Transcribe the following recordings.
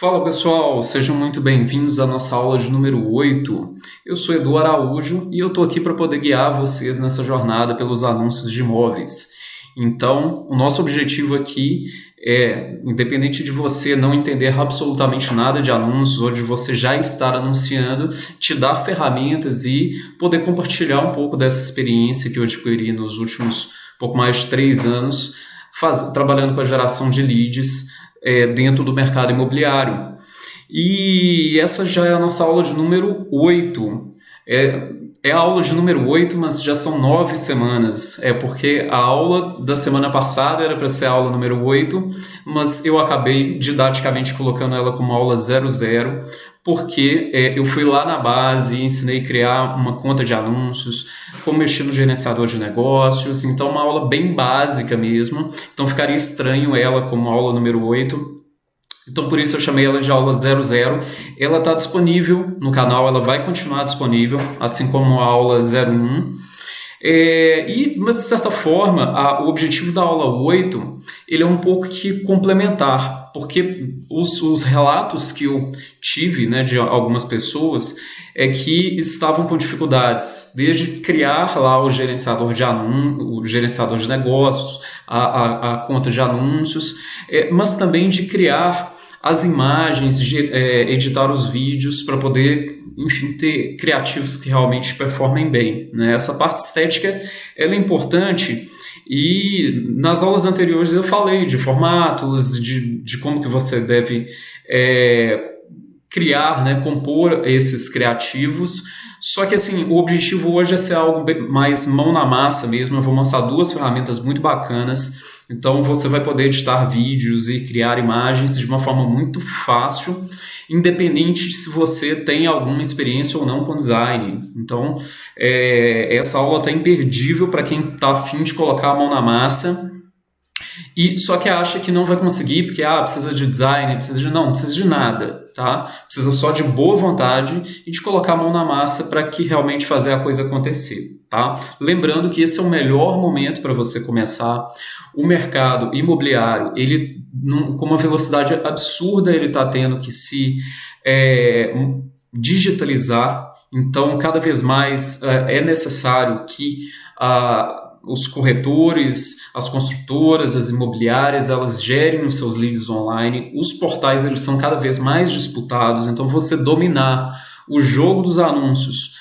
Fala pessoal, sejam muito bem-vindos à nossa aula de número 8. Eu sou Edu Araújo e eu estou aqui para poder guiar vocês nessa jornada pelos anúncios de imóveis. Então, o nosso objetivo aqui é, independente de você não entender absolutamente nada de anúncios ou de você já estar anunciando, te dar ferramentas e poder compartilhar um pouco dessa experiência que eu adquiri nos últimos pouco mais de 3 anos, trabalhando com a geração de leads dentro do mercado imobiliário. E essa já é a nossa aula de número 8. É a aula de número 8, mas já são 9 semanas. É porque a aula da semana passada era para ser a aula número 8, mas eu acabei didaticamente colocando ela como aula 00, porque eu fui lá na base e ensinei a criar uma conta de anúncios, como mexer no gerenciador de negócios, então uma aula bem básica mesmo, então ficaria estranho ela como aula número 8. Então, por isso eu chamei ela de aula 00. Ela está disponível no canal, ela vai continuar disponível, assim como a aula 01. Mas, de certa forma, o objetivo da aula 8 ele é um pouco que complementar, porque os relatos que eu tive, né, de algumas pessoas é que estavam com dificuldades, desde criar lá o gerenciador de o gerenciador de negócios, a conta de anúncios, mas também de criar as imagens, editar os vídeos para poder, enfim, ter criativos que realmente performem bem, né? Essa parte estética ela é importante e nas aulas anteriores eu falei de formatos, de como que você deve criar, né, compor esses criativos. Só que assim, o objetivo hoje é ser algo mais mão na massa mesmo. Eu vou mostrar 2 ferramentas muito bacanas. Então você vai poder editar vídeos e criar imagens de uma forma muito fácil, independente de se você tem alguma experiência ou não com design. Então essa aula está imperdível para quem está a fim de colocar a mão na massa. E só que acha que não vai conseguir porque precisa de design, não precisa de nada, tá? Precisa só de boa vontade e de colocar a mão na massa para que realmente fazer a coisa acontecer, tá? Lembrando que esse é o melhor momento para você começar. O mercado imobiliário, ele com uma velocidade absurda, ele está tendo que se digitalizar. Então, cada vez mais é necessário que os corretores, as construtoras, as imobiliárias, elas gerem os seus leads online. Os portais eles são cada vez mais disputados, então você dominar o jogo dos anúncios,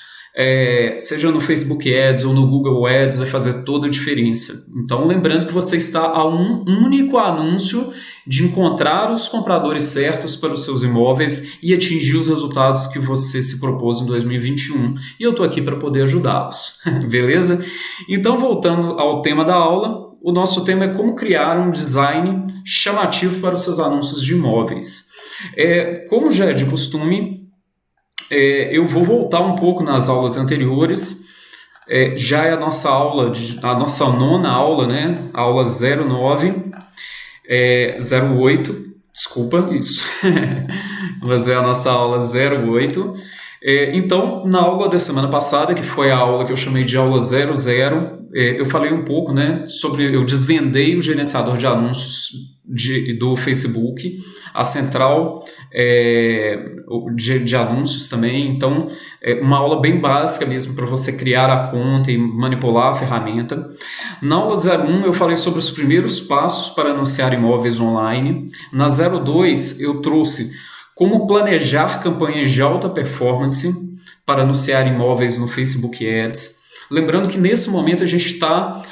seja no Facebook Ads ou no Google Ads, vai fazer toda a diferença. Então, lembrando que você está a um único anúncio de encontrar os compradores certos para os seus imóveis e atingir os resultados que você se propôs em 2021. E eu estou aqui para poder ajudá-los, beleza? Então, voltando ao tema da aula, o nosso tema é como criar um design chamativo para os seus anúncios de imóveis. Como já é de costume, eu vou voltar um pouco nas aulas anteriores. Já é a nossa aula, a nossa 9ª aula, né? A aula 09, 08, desculpa, isso. Mas é a nossa aula 08. Então, na aula da semana passada, que foi a aula que eu chamei de aula 00, eu falei um pouco, né, eu desvendei o gerenciador de anúncios do Facebook, a central de anúncios também. Então, uma aula bem básica mesmo para você criar a conta e manipular a ferramenta. Na aula 01 eu falei sobre os primeiros passos para anunciar imóveis online. Na 02 eu trouxe como planejar campanhas de alta performance para anunciar imóveis no Facebook Ads. Lembrando que nesse momento a gente está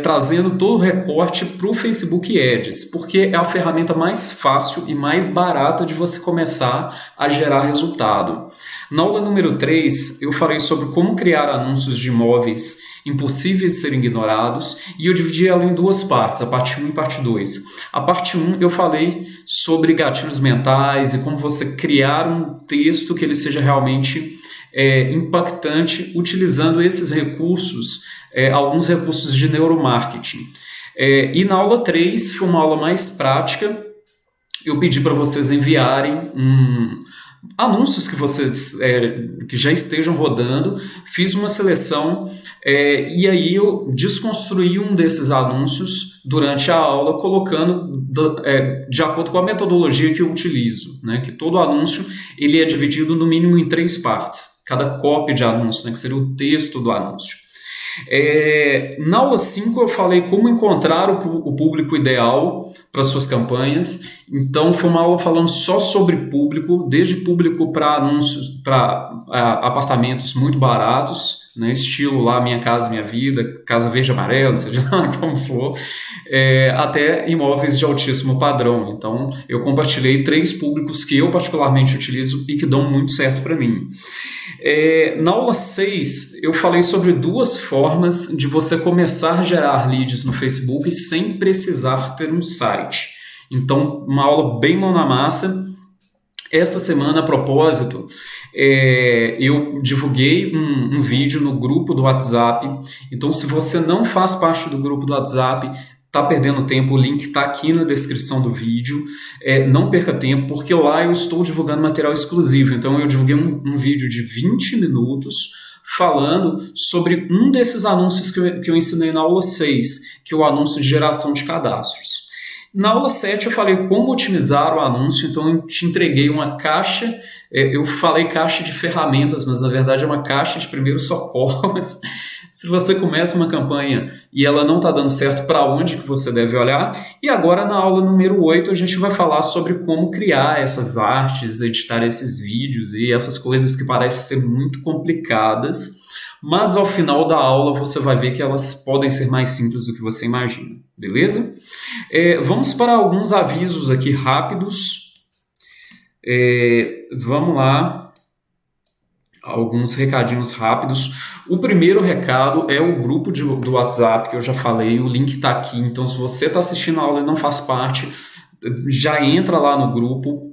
trazendo todo o recorte para o Facebook Ads, porque é a ferramenta mais fácil e mais barata de você começar a gerar resultado. Na aula número 3, eu falei sobre como criar anúncios de imóveis impossíveis de serem ignorados, e eu dividi ela em 2 partes, a parte 1 e a parte 2. A parte 1 eu falei sobre gatilhos mentais e como você criar um texto que ele seja realmente impactante, utilizando esses recursos, alguns recursos de neuromarketing. E na aula 3 foi uma aula mais prática. Eu pedi para vocês enviarem anúncios que vocês que já estejam rodando, fiz uma seleção e aí eu desconstruí um desses anúncios durante a aula, colocando de acordo com a metodologia que eu utilizo, né? Que todo anúncio ele é dividido no mínimo em 3 partes, cada copy de anúncio, né? Que seria o texto do anúncio. Na aula 5 eu falei como encontrar o público ideal para suas campanhas. Então foi uma aula falando só sobre público, desde público para anúncios, para apartamentos muito baratos, né, estilo lá Minha Casa Minha Vida, Casa Verde Amarela, seja lá como for, até imóveis de altíssimo padrão. Então eu compartilhei 3 públicos que eu particularmente utilizo e que dão muito certo para mim. Na aula 6, eu falei sobre 2 formas de você começar a gerar leads no Facebook sem precisar ter um site. Então, uma aula bem mão na massa. Essa semana, a propósito, eu divulguei um vídeo no grupo do WhatsApp. Então, se você não faz parte do grupo do WhatsApp, está perdendo tempo, o link está aqui na descrição do vídeo. Não perca tempo, porque lá eu estou divulgando material exclusivo. Então eu divulguei um vídeo de 20 minutos falando sobre um desses anúncios que eu ensinei na aula 6, que é o anúncio de geração de cadastros. Na aula 7 eu falei como otimizar o anúncio, então eu te entreguei uma caixa, eu falei caixa de ferramentas, mas na verdade é uma caixa de primeiros socorros. Se você começa uma campanha e ela não está dando certo, para onde que você deve olhar? E agora na aula número 8 a gente vai falar sobre como criar essas artes, editar esses vídeos e essas coisas que parecem ser muito complicadas, mas ao final da aula você vai ver que elas podem ser mais simples do que você imagina, beleza? Vamos para alguns avisos aqui rápidos. Vamos lá. Alguns recadinhos rápidos. O primeiro recado é o grupo do WhatsApp, que eu já falei, o link está aqui. Então, se você está assistindo a aula e não faz parte, já entra lá no grupo.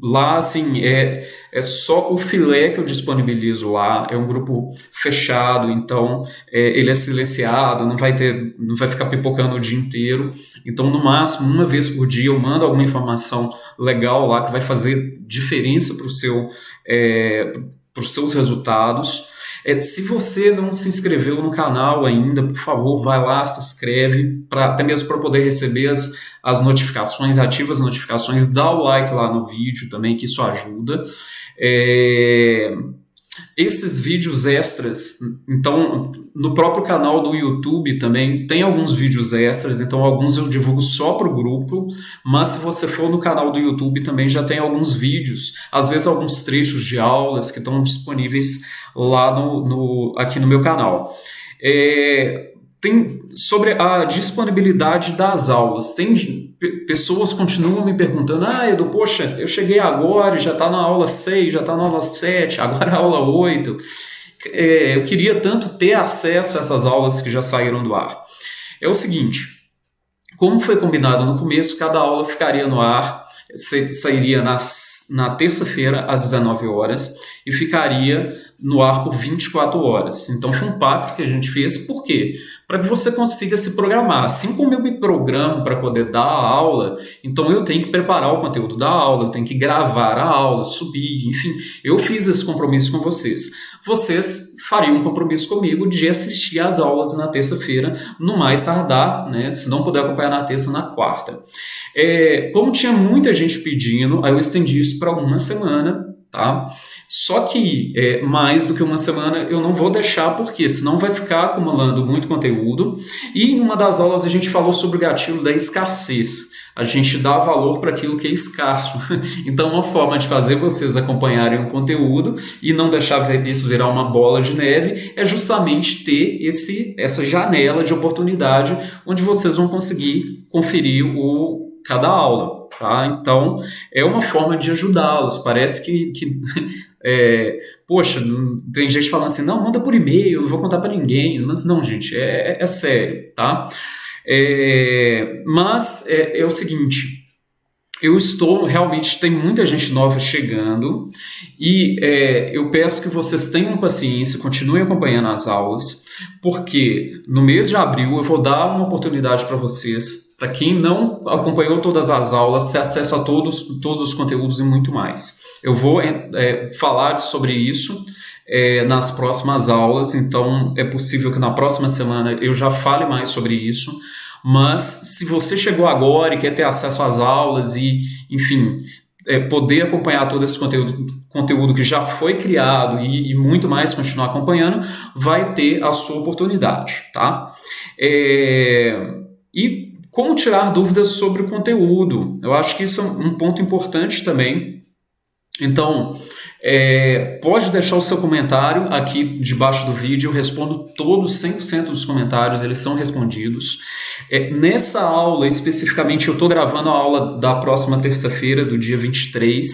Lá, assim, é só o filé que eu disponibilizo lá. É um grupo fechado, então ele é silenciado, não vai ficar pipocando o dia inteiro. Então, no máximo, uma vez por dia, eu mando alguma informação legal lá que vai fazer diferença para os seus resultados. Se você não se inscreveu no canal ainda, por favor, vai lá, se inscreve, até mesmo para poder receber as notificações, ativa as notificações, dá o like lá no vídeo também, que isso ajuda. Esses vídeos extras, então, no próprio canal do YouTube também tem alguns vídeos extras, então alguns eu divulgo só para o grupo, mas se você for no canal do YouTube também já tem alguns vídeos, às vezes alguns trechos de aulas que estão disponíveis lá aqui no meu canal. Tem sobre a disponibilidade das aulas. Pessoas continuam me perguntando, Edu, poxa, eu cheguei agora, já está na aula 6, já está na aula 7, agora é a aula 8. Eu queria tanto ter acesso a essas aulas que já saíram do ar. É o seguinte, como foi combinado no começo, cada aula ficaria no ar, sairia na terça-feira às 19 horas e ficaria no ar por 24 horas. Então foi um pacto que a gente fez. Por quê? Para que você consiga se programar. Assim como eu me programo para poder dar a aula, então eu tenho que preparar o conteúdo da aula, eu tenho que gravar a aula, subir, enfim. Eu fiz esse compromisso com vocês. Vocês fariam um compromisso comigo de assistir às aulas na terça-feira, no mais tardar, né? Se não puder acompanhar na terça, na quarta. Como tinha muita gente pedindo, aí eu estendi isso para uma semana, tá? Só que mais do que uma semana eu não vou deixar, porque senão vai ficar acumulando muito conteúdo. E em uma das aulas a gente falou sobre o gatilho da escassez. A gente dá valor para aquilo que é escasso. Então uma forma de fazer vocês acompanharem o conteúdo e não deixar isso virar uma bola de neve é justamente ter essa janela de oportunidade onde vocês vão conseguir conferir cada aula. Tá? Então, é uma forma de ajudá-los. Parece que poxa, tem gente falando assim, não, manda por e-mail, não vou contar para ninguém. Mas não, gente, é sério, tá? Mas é o seguinte, realmente tem muita gente nova chegando e eu peço que vocês tenham paciência, continuem acompanhando as aulas, porque no mês de abril eu vou dar uma oportunidade para vocês para quem não acompanhou todas as aulas, ter acesso a todos os conteúdos e muito mais. Eu vou falar sobre isso nas próximas aulas, então é possível que na próxima semana eu já fale mais sobre isso, mas se você chegou agora e quer ter acesso às aulas e, enfim, poder acompanhar todo esse conteúdo que já foi criado e muito mais continuar acompanhando, vai ter a sua oportunidade, tá? E como tirar dúvidas sobre o conteúdo? Eu acho que isso é um ponto importante também. Então, pode deixar o seu comentário aqui debaixo do vídeo, eu respondo todos, 100% dos comentários, eles são respondidos. Nessa aula, especificamente, eu estou gravando a aula da próxima terça-feira, do dia 23,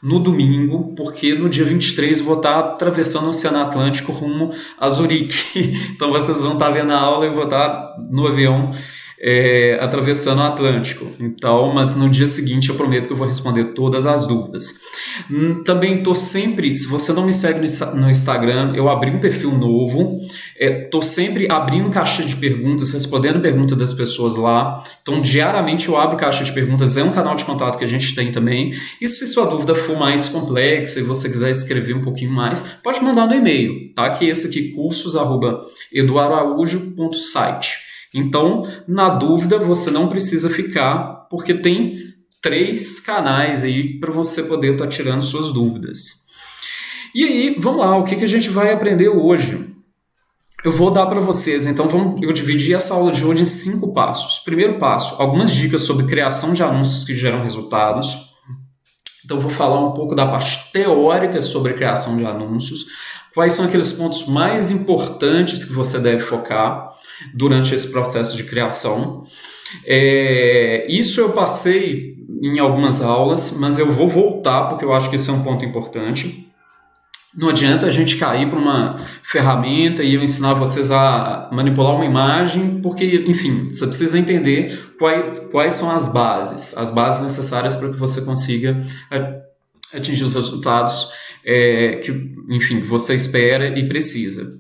no domingo, porque no dia 23 eu vou estar atravessando o Oceano Atlântico rumo a Zurique. Então vocês vão estar vendo a aula e eu vou estar no avião atravessando o Atlântico. Então, mas no dia seguinte eu prometo que eu vou responder todas as dúvidas. Também estou sempre, se você não me segue no Instagram, eu abri um perfil novo, estou sempre abrindo caixa de perguntas, respondendo perguntas das pessoas lá. Então, diariamente eu abro caixa de perguntas, é um canal de contato que a gente tem também. E se sua dúvida for mais complexa e você quiser escrever um pouquinho mais, pode mandar no e-mail, tá? Que é esse aqui, cursos@eduardoaraújo.site. Então, na dúvida, você não precisa ficar, porque tem 3 canais aí para você poder estar tirando suas dúvidas. E aí, vamos lá, o que a gente vai aprender hoje? Eu vou dar para vocês, então eu dividi essa aula de hoje em 5 passos. Primeiro passo, algumas dicas sobre criação de anúncios que geram resultados. Então, eu vou falar um pouco da parte teórica sobre criação de anúncios. Quais são aqueles pontos mais importantes que você deve focar durante esse processo de criação. Isso eu passei em algumas aulas, mas eu vou voltar porque eu acho que isso é um ponto importante. Não adianta a gente cair para uma ferramenta e eu ensinar vocês a manipular uma imagem, porque, enfim, você precisa entender quais são as bases necessárias para que você consiga atingir os resultados que, enfim, você espera e precisa.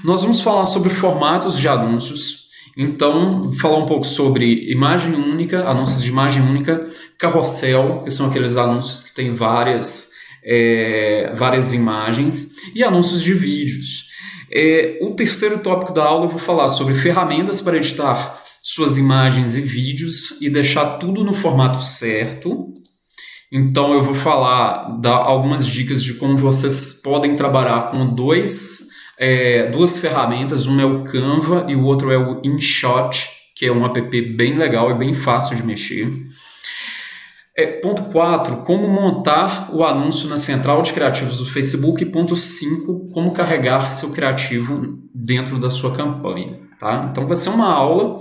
Nós vamos falar sobre formatos de anúncios, então falar um pouco sobre imagem única, anúncios de imagem única, carrossel, que são aqueles anúncios que têm várias imagens, e anúncios de vídeos. O terceiro tópico da aula eu vou falar sobre ferramentas para editar suas imagens e vídeos e deixar tudo no formato certo. Então eu vou dar algumas dicas de como vocês podem trabalhar com duas ferramentas, uma é o Canva e o outro é o InShot, que é um app bem legal e bem fácil de mexer. Ponto 4, como montar o anúncio na central de criativos do Facebook. Ponto 5, como carregar seu criativo dentro da sua campanha. Tá? Então vai ser uma aula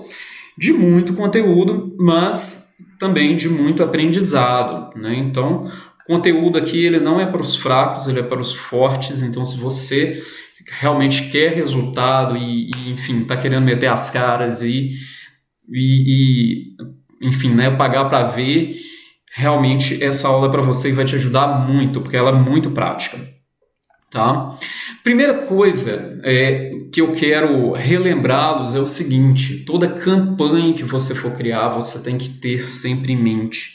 de muito conteúdo, mas também de muito aprendizado, né? Então, o conteúdo aqui ele não é para os fracos, ele é para os fortes. Então, se você realmente quer resultado e enfim, está querendo meter as caras e enfim, né, pagar para ver, realmente essa aula é para você e vai te ajudar muito, porque ela é muito prática. Tá? Primeira coisa que eu quero relembrá-los é o seguinte: toda campanha que você for criar, você tem que ter sempre em mente,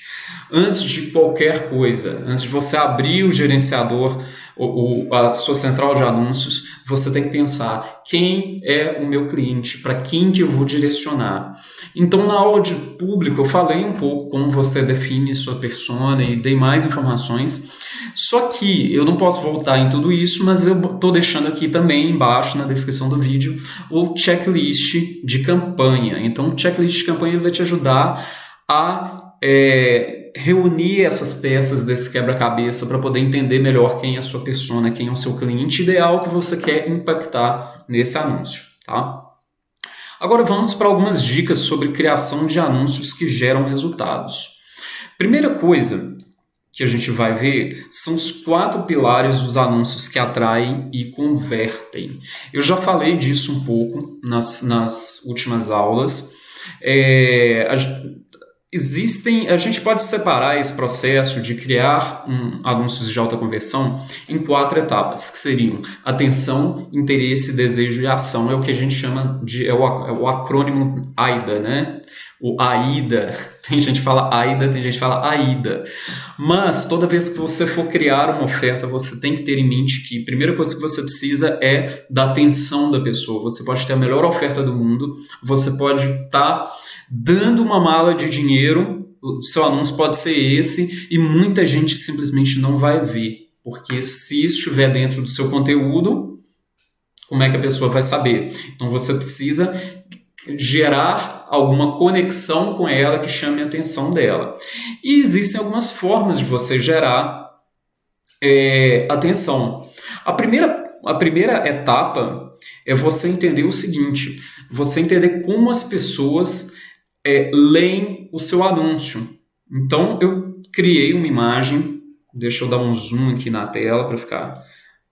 antes de qualquer coisa, antes de você abrir o gerenciador, a sua central de anúncios, você tem que pensar: quem é o meu cliente, para quem que eu vou direcionar? Então, na aula de público, eu falei um pouco como você define sua persona e dei mais informações. Só que eu não posso voltar em tudo isso, mas eu estou deixando aqui também embaixo na descrição do vídeo o checklist de campanha. Então, o checklist de campanha vai te ajudar a reunir essas peças desse quebra-cabeça para poder entender melhor quem é a sua persona, quem é o seu cliente ideal que você quer impactar nesse anúncio. Tá? Agora vamos para algumas dicas sobre criação de anúncios que geram resultados. Primeira coisa que a gente vai ver são os 4 pilares dos anúncios que atraem e convertem. Eu já falei disso um pouco nas últimas aulas. A gente pode separar esse processo de criar anúncios de alta conversão em 4 etapas, que seriam atenção, interesse, desejo e ação. É o que a gente chama de o acrônimo AIDA, né? o AIDA. Tem gente que fala AIDA, tem gente que fala AIDA. Mas toda vez que você for criar uma oferta, você tem que ter em mente que a primeira coisa que você precisa é da atenção da pessoa. Você pode ter a melhor oferta do mundo, você pode estar dando uma mala de dinheiro, o seu anúncio pode ser esse, e muita gente simplesmente não vai ver. Porque se isso estiver dentro do seu conteúdo, como é que a pessoa vai saber? Então você precisa gerar alguma conexão com ela que chame a atenção dela. E existem algumas formas de você gerar atenção. A primeira etapa é você entender o seguinte, você entender como as pessoas leem o seu anúncio. Então eu criei uma imagem, deixa eu dar um zoom aqui na tela para ficar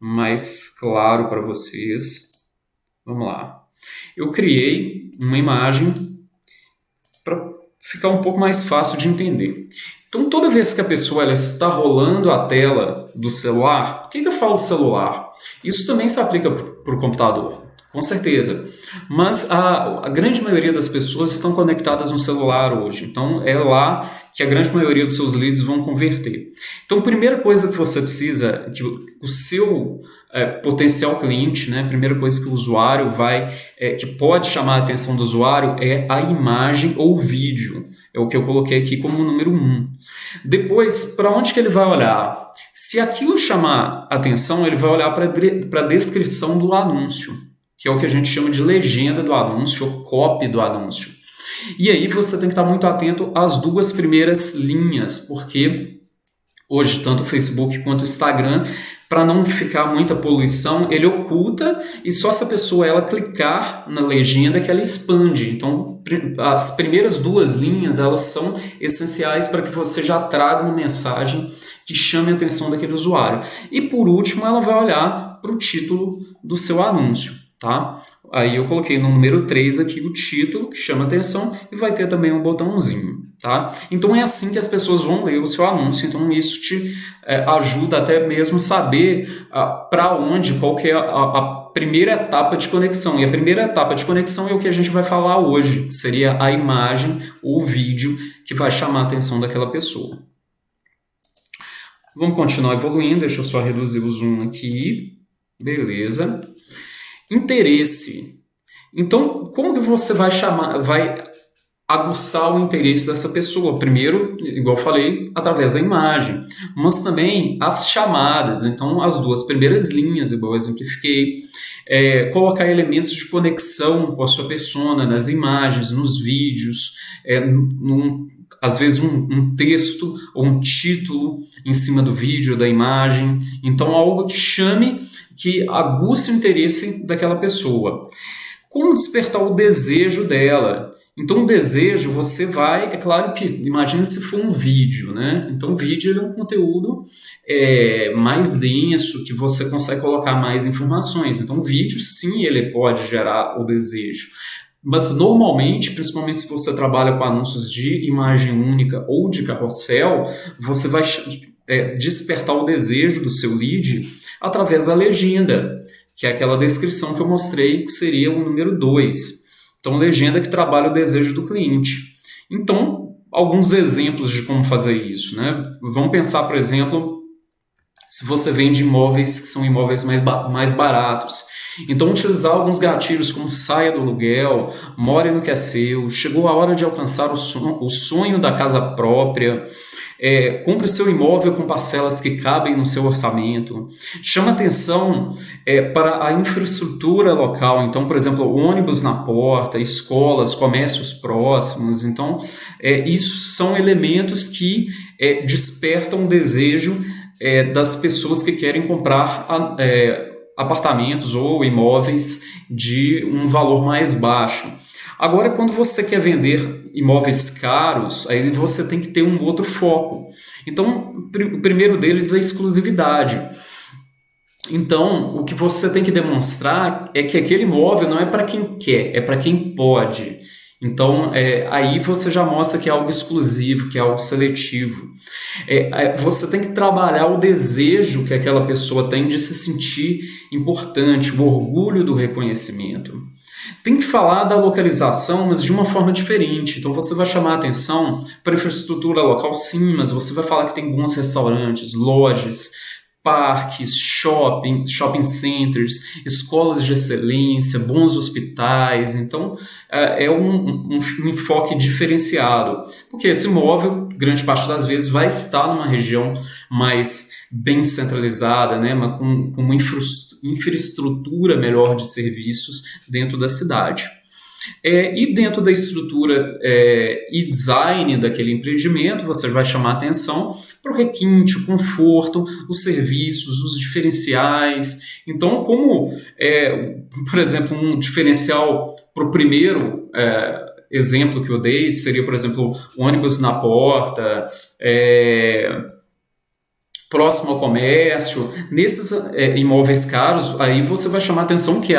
mais claro para vocês. Vamos lá. Eu criei uma imagem para ficar um pouco mais fácil de entender. Então, toda vez que a pessoa ela está rolando a tela do celular, por que eu falo celular? Isso também se aplica para o computador, com certeza. Mas a grande maioria das pessoas estão conectadas no celular hoje. Então, é lá que a grande maioria dos seus leads vão converter. Então, a primeira coisa que você precisa, que o seu potencial cliente, né, a primeira coisa que o usuário que pode chamar a atenção do usuário é a imagem ou vídeo. É o que eu coloquei aqui como número 1. Depois, para onde que ele vai olhar? Se aquilo chamar atenção, ele vai olhar para a descrição do anúncio, que é o que a gente chama de legenda do anúncio ou copy do anúncio. E aí você tem que estar muito atento às duas primeiras linhas, porque hoje tanto o Facebook quanto o Instagram, para não ficar muita poluição, ele oculta e só se a pessoa ela clicar na legenda que ela expande. Então, as primeiras duas linhas elas são essenciais para que você já traga uma mensagem que chame a atenção daquele usuário. E por último, ela vai olhar para o título do seu anúncio, tá? Aí eu coloquei no número 3 aqui o título, que chama atenção, e vai ter também um botãozinho, tá? Então é assim que as pessoas vão ler o seu anúncio, então isso te ajuda até mesmo saber para onde, qual que é a primeira etapa de conexão. E a primeira etapa de conexão é o que a gente vai falar hoje, que seria a imagem ou o vídeo que vai chamar a atenção daquela pessoa. Vamos continuar evoluindo, deixa eu só reduzir o zoom aqui, beleza. Interesse. Então, como que você vai aguçar o interesse dessa pessoa? Primeiro, igual eu falei, através da imagem, mas também as chamadas. Então, as duas primeiras linhas, igual eu exemplifiquei, colocar elementos de conexão com a sua persona nas imagens, nos vídeos, às vezes um texto ou um título em cima do vídeo, da imagem. Então, algo que aguce o interesse daquela pessoa. Como despertar o desejo dela? Então, o desejo, você vai... É claro que, imagina se for um vídeo, né? Então, o vídeo é um conteúdo mais denso, que você consegue colocar mais informações. Então, o vídeo, sim, ele pode gerar o desejo. Mas, normalmente, principalmente se você trabalha com anúncios de imagem única ou de carrossel, você vai despertar o desejo do seu lead através da legenda, que é aquela descrição que eu mostrei, que seria o número 2. Então, legenda que trabalha o desejo do cliente. Então, alguns exemplos de como fazer isso, né? Vamos pensar, por exemplo, se você vende imóveis que são imóveis mais baratos. Então, utilizar alguns gatilhos como saia do aluguel, more no que é seu, chegou a hora de alcançar o sonho da casa própria, compre seu imóvel com parcelas que cabem no seu orçamento. Chama atenção para a infraestrutura local. Então, por exemplo, ônibus na porta, escolas, comércios próximos. Então, isso são elementos que despertam o desejo das pessoas que querem comprar apartamentos ou imóveis de um valor mais baixo. Agora, quando você quer vender imóveis caros, aí você tem que ter um outro foco. Então, o primeiro deles é a exclusividade. Então, o que você tem que demonstrar é que aquele imóvel não é para quem quer, é para quem pode. Então, aí você já mostra que é algo exclusivo, que é algo seletivo. Você tem que trabalhar o desejo que aquela pessoa tem de se sentir importante, o orgulho do reconhecimento. Tem que falar da localização, mas de uma forma diferente. Então você vai chamar a atenção para a infraestrutura local, sim, mas você vai falar que tem bons restaurantes, lojas, parques, shopping centers, escolas de excelência, bons hospitais. Então é um enfoque diferenciado, porque esse imóvel, grande parte das vezes, vai estar numa região mais bem centralizada, né, mas com uma infraestrutura melhor de serviços dentro da cidade. E dentro da estrutura e design daquele empreendimento, você vai chamar atenção para o requinte, o conforto, os serviços, os diferenciais. Então, como, por exemplo, um diferencial para o primeiro exemplo que eu dei, seria, por exemplo, o ônibus na porta, próximo ao comércio. Nesses imóveis caros, aí você vai chamar atenção que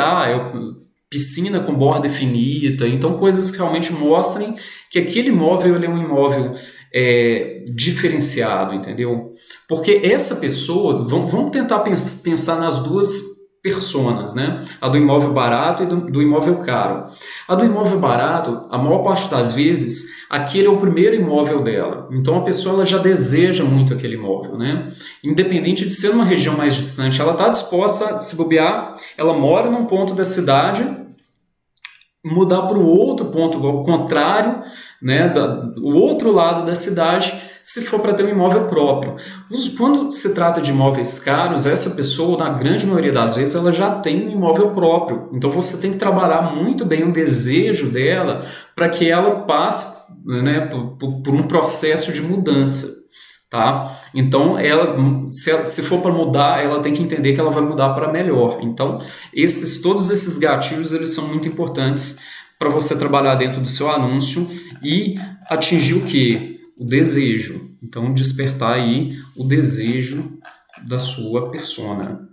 piscina com borda infinita, então coisas que realmente mostrem que aquele imóvel ele é um imóvel diferenciado, entendeu? Porque essa pessoa, vamos tentar pensar nas duas personas, né? A do imóvel barato e do imóvel caro. A do imóvel barato, a maior parte das vezes, aquele é o primeiro imóvel dela. Então a pessoa ela já deseja muito aquele imóvel, né? Independente de ser uma região mais distante, ela está disposta a se bobear, ela mora num ponto da cidade, mudar para o outro ponto, ao contrário, né, o outro lado da cidade, se for para ter um imóvel próprio. Quando se trata de imóveis caros, essa pessoa, na grande maioria das vezes, ela já tem um imóvel próprio. Então você tem que trabalhar muito bem o desejo dela para que ela passe, né, por um processo de mudança. Tá? Então, se for para mudar, ela tem que entender que ela vai mudar para melhor. Então, todos esses gatilhos eles são muito importantes para você trabalhar dentro do seu anúncio e atingir o quê? O desejo. Então, despertar aí o desejo da sua persona.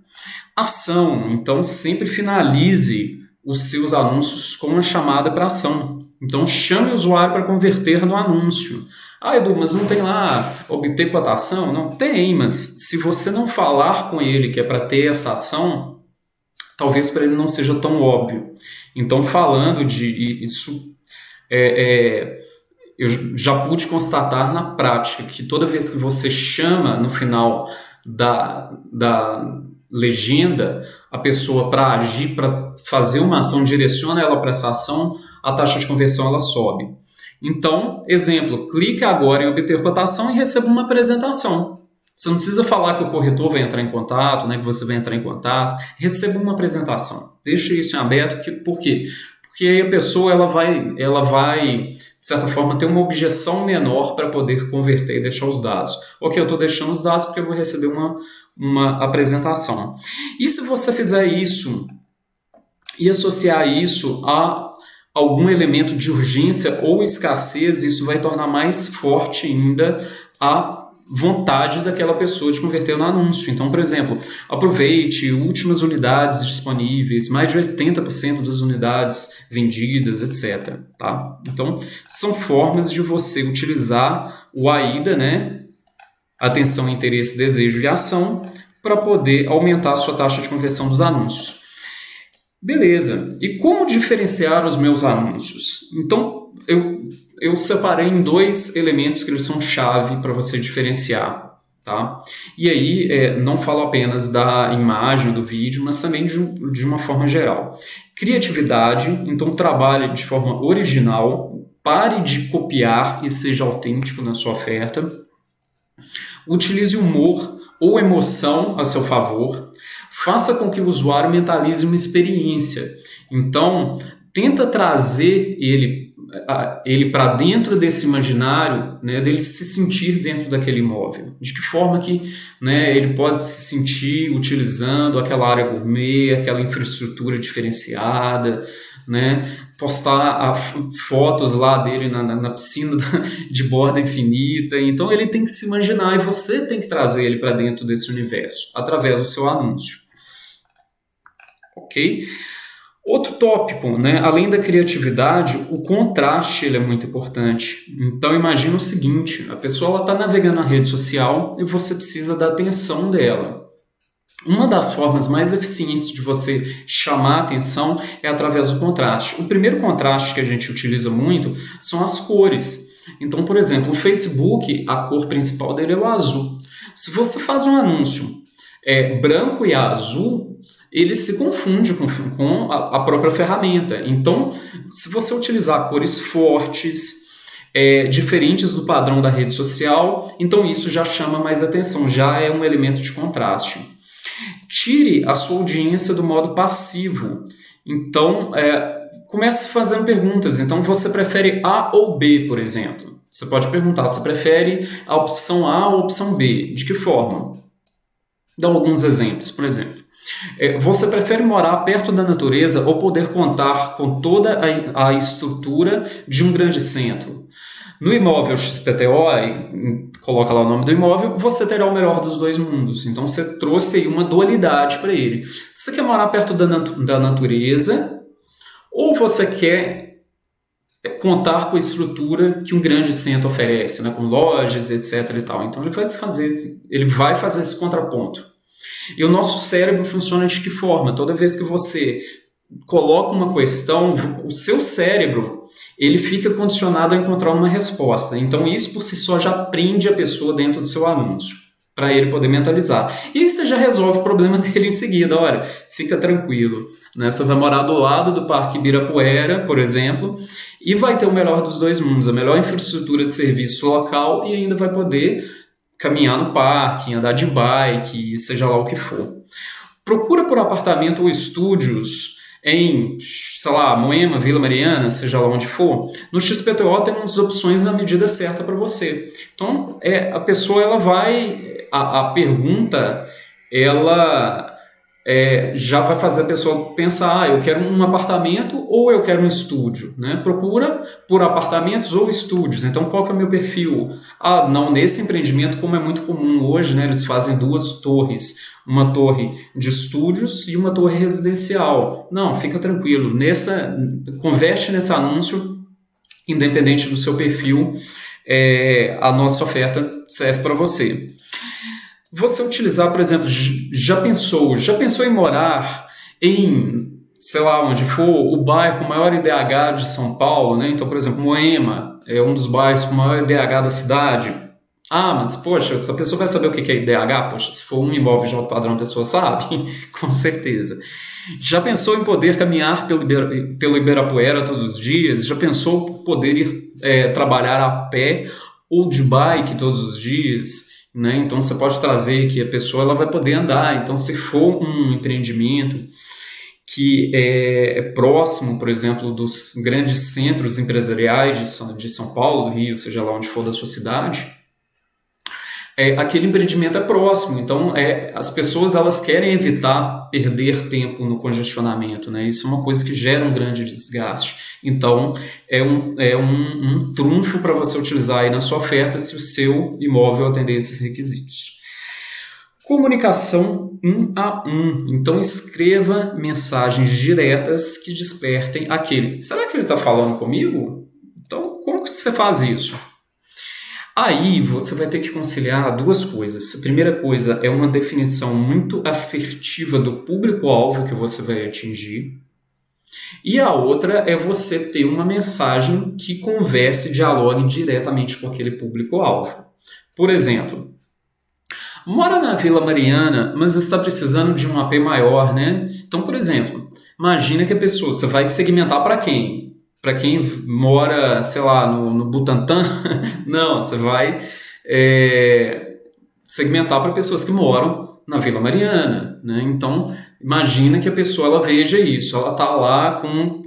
Ação. Então, sempre finalize os seus anúncios com uma chamada para ação. Então, chame o usuário para converter no anúncio. Edu, mas não tem lá obter cotação? Não tem, mas se você não falar com ele que é para ter essa ação, talvez para ele não seja tão óbvio. Então, falando isso, eu já pude constatar na prática que toda vez que você chama no final da legenda a pessoa para agir, para fazer uma ação, direciona ela para essa ação, a taxa de conversão ela sobe. Então, exemplo, clique agora em obter cotação e receba uma apresentação. Você não precisa falar que o corretor vai entrar em contato, né, que você vai entrar em contato. Receba uma apresentação. Deixe isso em aberto. Por quê? Porque aí a pessoa ela vai, de certa forma, ter uma objeção menor para poder converter e deixar os dados. Ok, eu estou deixando os dados porque eu vou receber uma apresentação. E se você fizer isso e associar isso a algum elemento de urgência ou escassez, isso vai tornar mais forte ainda a vontade daquela pessoa de converter no anúncio. Então, por exemplo, aproveite, últimas unidades disponíveis, mais de 80% das unidades vendidas, etc. Tá? Então, são formas de você utilizar o AIDA, né? Atenção, interesse, desejo e ação, para poder aumentar a sua taxa de conversão dos anúncios. Beleza, e como diferenciar os meus anúncios? Então, eu separei em 2 elementos que eles são chave para você diferenciar, tá? E aí, não falo apenas da imagem, do vídeo, mas também de uma forma geral. Criatividade, então trabalhe de forma original, pare de copiar e seja autêntico na sua oferta. Utilize humor ou emoção a seu favor. Faça com que o usuário mentalize uma experiência. Então, tenta trazer ele para dentro desse imaginário, né, dele se sentir dentro daquele imóvel. De que forma que, né, ele pode se sentir utilizando aquela área gourmet, aquela infraestrutura diferenciada, né, postar fotos lá dele na piscina de borda infinita. Então, ele tem que se imaginar e você tem que trazer ele para dentro desse universo, através do seu anúncio. Ok? Outro tópico, né? Além da criatividade, o contraste ele é muito importante. Então imagina o seguinte, a pessoa está navegando na rede social e você precisa da atenção dela. Uma das formas mais eficientes de você chamar a atenção é através do contraste. O primeiro contraste que a gente utiliza muito são as cores. Então, por exemplo, o Facebook, a cor principal dele é o azul. Se você faz um anúncio branco e azul, ele se confunde com a própria ferramenta. Então, se você utilizar cores fortes, diferentes do padrão da rede social, então isso já chama mais atenção, já é um elemento de contraste. Tire a sua audiência do modo passivo. Então, comece fazendo perguntas. Então, você prefere A ou B, por exemplo? Você pode perguntar, você prefere a opção A ou a opção B? De que forma? Dá alguns exemplos, por exemplo. Você prefere morar perto da natureza ou poder contar com toda a estrutura de um grande centro? No imóvel XPTO, coloca lá o nome do imóvel, você terá o melhor dos dois mundos. Então você trouxe aí uma dualidade para ele. Você quer morar perto da natureza ou você quer contar com a estrutura que um grande centro oferece, né, com lojas, etc. e tal. Então ele vai fazer esse contraponto. E o nosso cérebro funciona de que forma? Toda vez que você coloca uma questão, o seu cérebro ele fica condicionado a encontrar uma resposta. Então isso por si só já prende a pessoa dentro do seu anúncio, para ele poder mentalizar. E aí você já resolve o problema dele em seguida. Olha, fica tranquilo, né? Você vai morar do lado do Parque Ibirapuera, por exemplo, e vai ter o melhor dos dois mundos, a melhor infraestrutura de serviço local e ainda vai poder caminhar no parque, andar de bike, seja lá o que for. Procura por apartamento ou estúdios em, sei lá, Moema, Vila Mariana, seja lá onde for. No XPTO tem umas opções na medida certa para você. Então, a pessoa ela vai... A pergunta, ela já vai fazer a pessoa pensar, eu quero um apartamento ou eu quero um estúdio, né? Procura por apartamentos ou estúdios. Então, qual que é o meu perfil? Não, nesse empreendimento, como é muito comum hoje, né, eles fazem 2 torres, uma torre de estúdios e uma torre residencial. Não, fica tranquilo, converte nesse anúncio, independente do seu perfil, a nossa oferta serve para você. Você utilizar, por exemplo, já pensou em morar em, sei lá onde for, o bairro com maior IDH de São Paulo, né? Então, por exemplo, Moema é um dos bairros com maior IDH da cidade. Mas, poxa, essa pessoa vai saber o que é IDH? Poxa, se for um imóvel de alto padrão, a pessoa sabe? Com certeza. Já pensou em poder caminhar pelo Ibirapuera todos os dias? Já pensou poder ir trabalhar a pé ou de bike todos os dias? Né? Então você pode trazer que a pessoa ela vai poder andar. Então, se for um empreendimento que é próximo, por exemplo, dos grandes centros empresariais de São Paulo, do Rio, seja lá onde for da sua cidade, aquele empreendimento é próximo. Então as pessoas elas querem evitar perder tempo no congestionamento, né? Isso é uma coisa que gera um grande desgaste. Então é um trunfo para você utilizar aí na sua oferta se o seu imóvel atender esses requisitos. Comunicação 1 a 1. Então escreva mensagens diretas que despertem aquele. Será que ele está falando comigo? Então como que você faz isso? Aí você vai ter que conciliar 2 coisas. A primeira coisa é uma definição muito assertiva do público-alvo que você vai atingir. E a outra é você ter uma mensagem que converse, dialogue diretamente com aquele público-alvo. Por exemplo, mora na Vila Mariana, mas está precisando de um AP maior, né? Então, por exemplo, imagina que a pessoa, você vai segmentar para quem? Para quem mora, sei lá, no Butantã? Não, você vai segmentar para pessoas que moram na Vila Mariana, né? Então, imagina que a pessoa ela veja isso, ela está lá com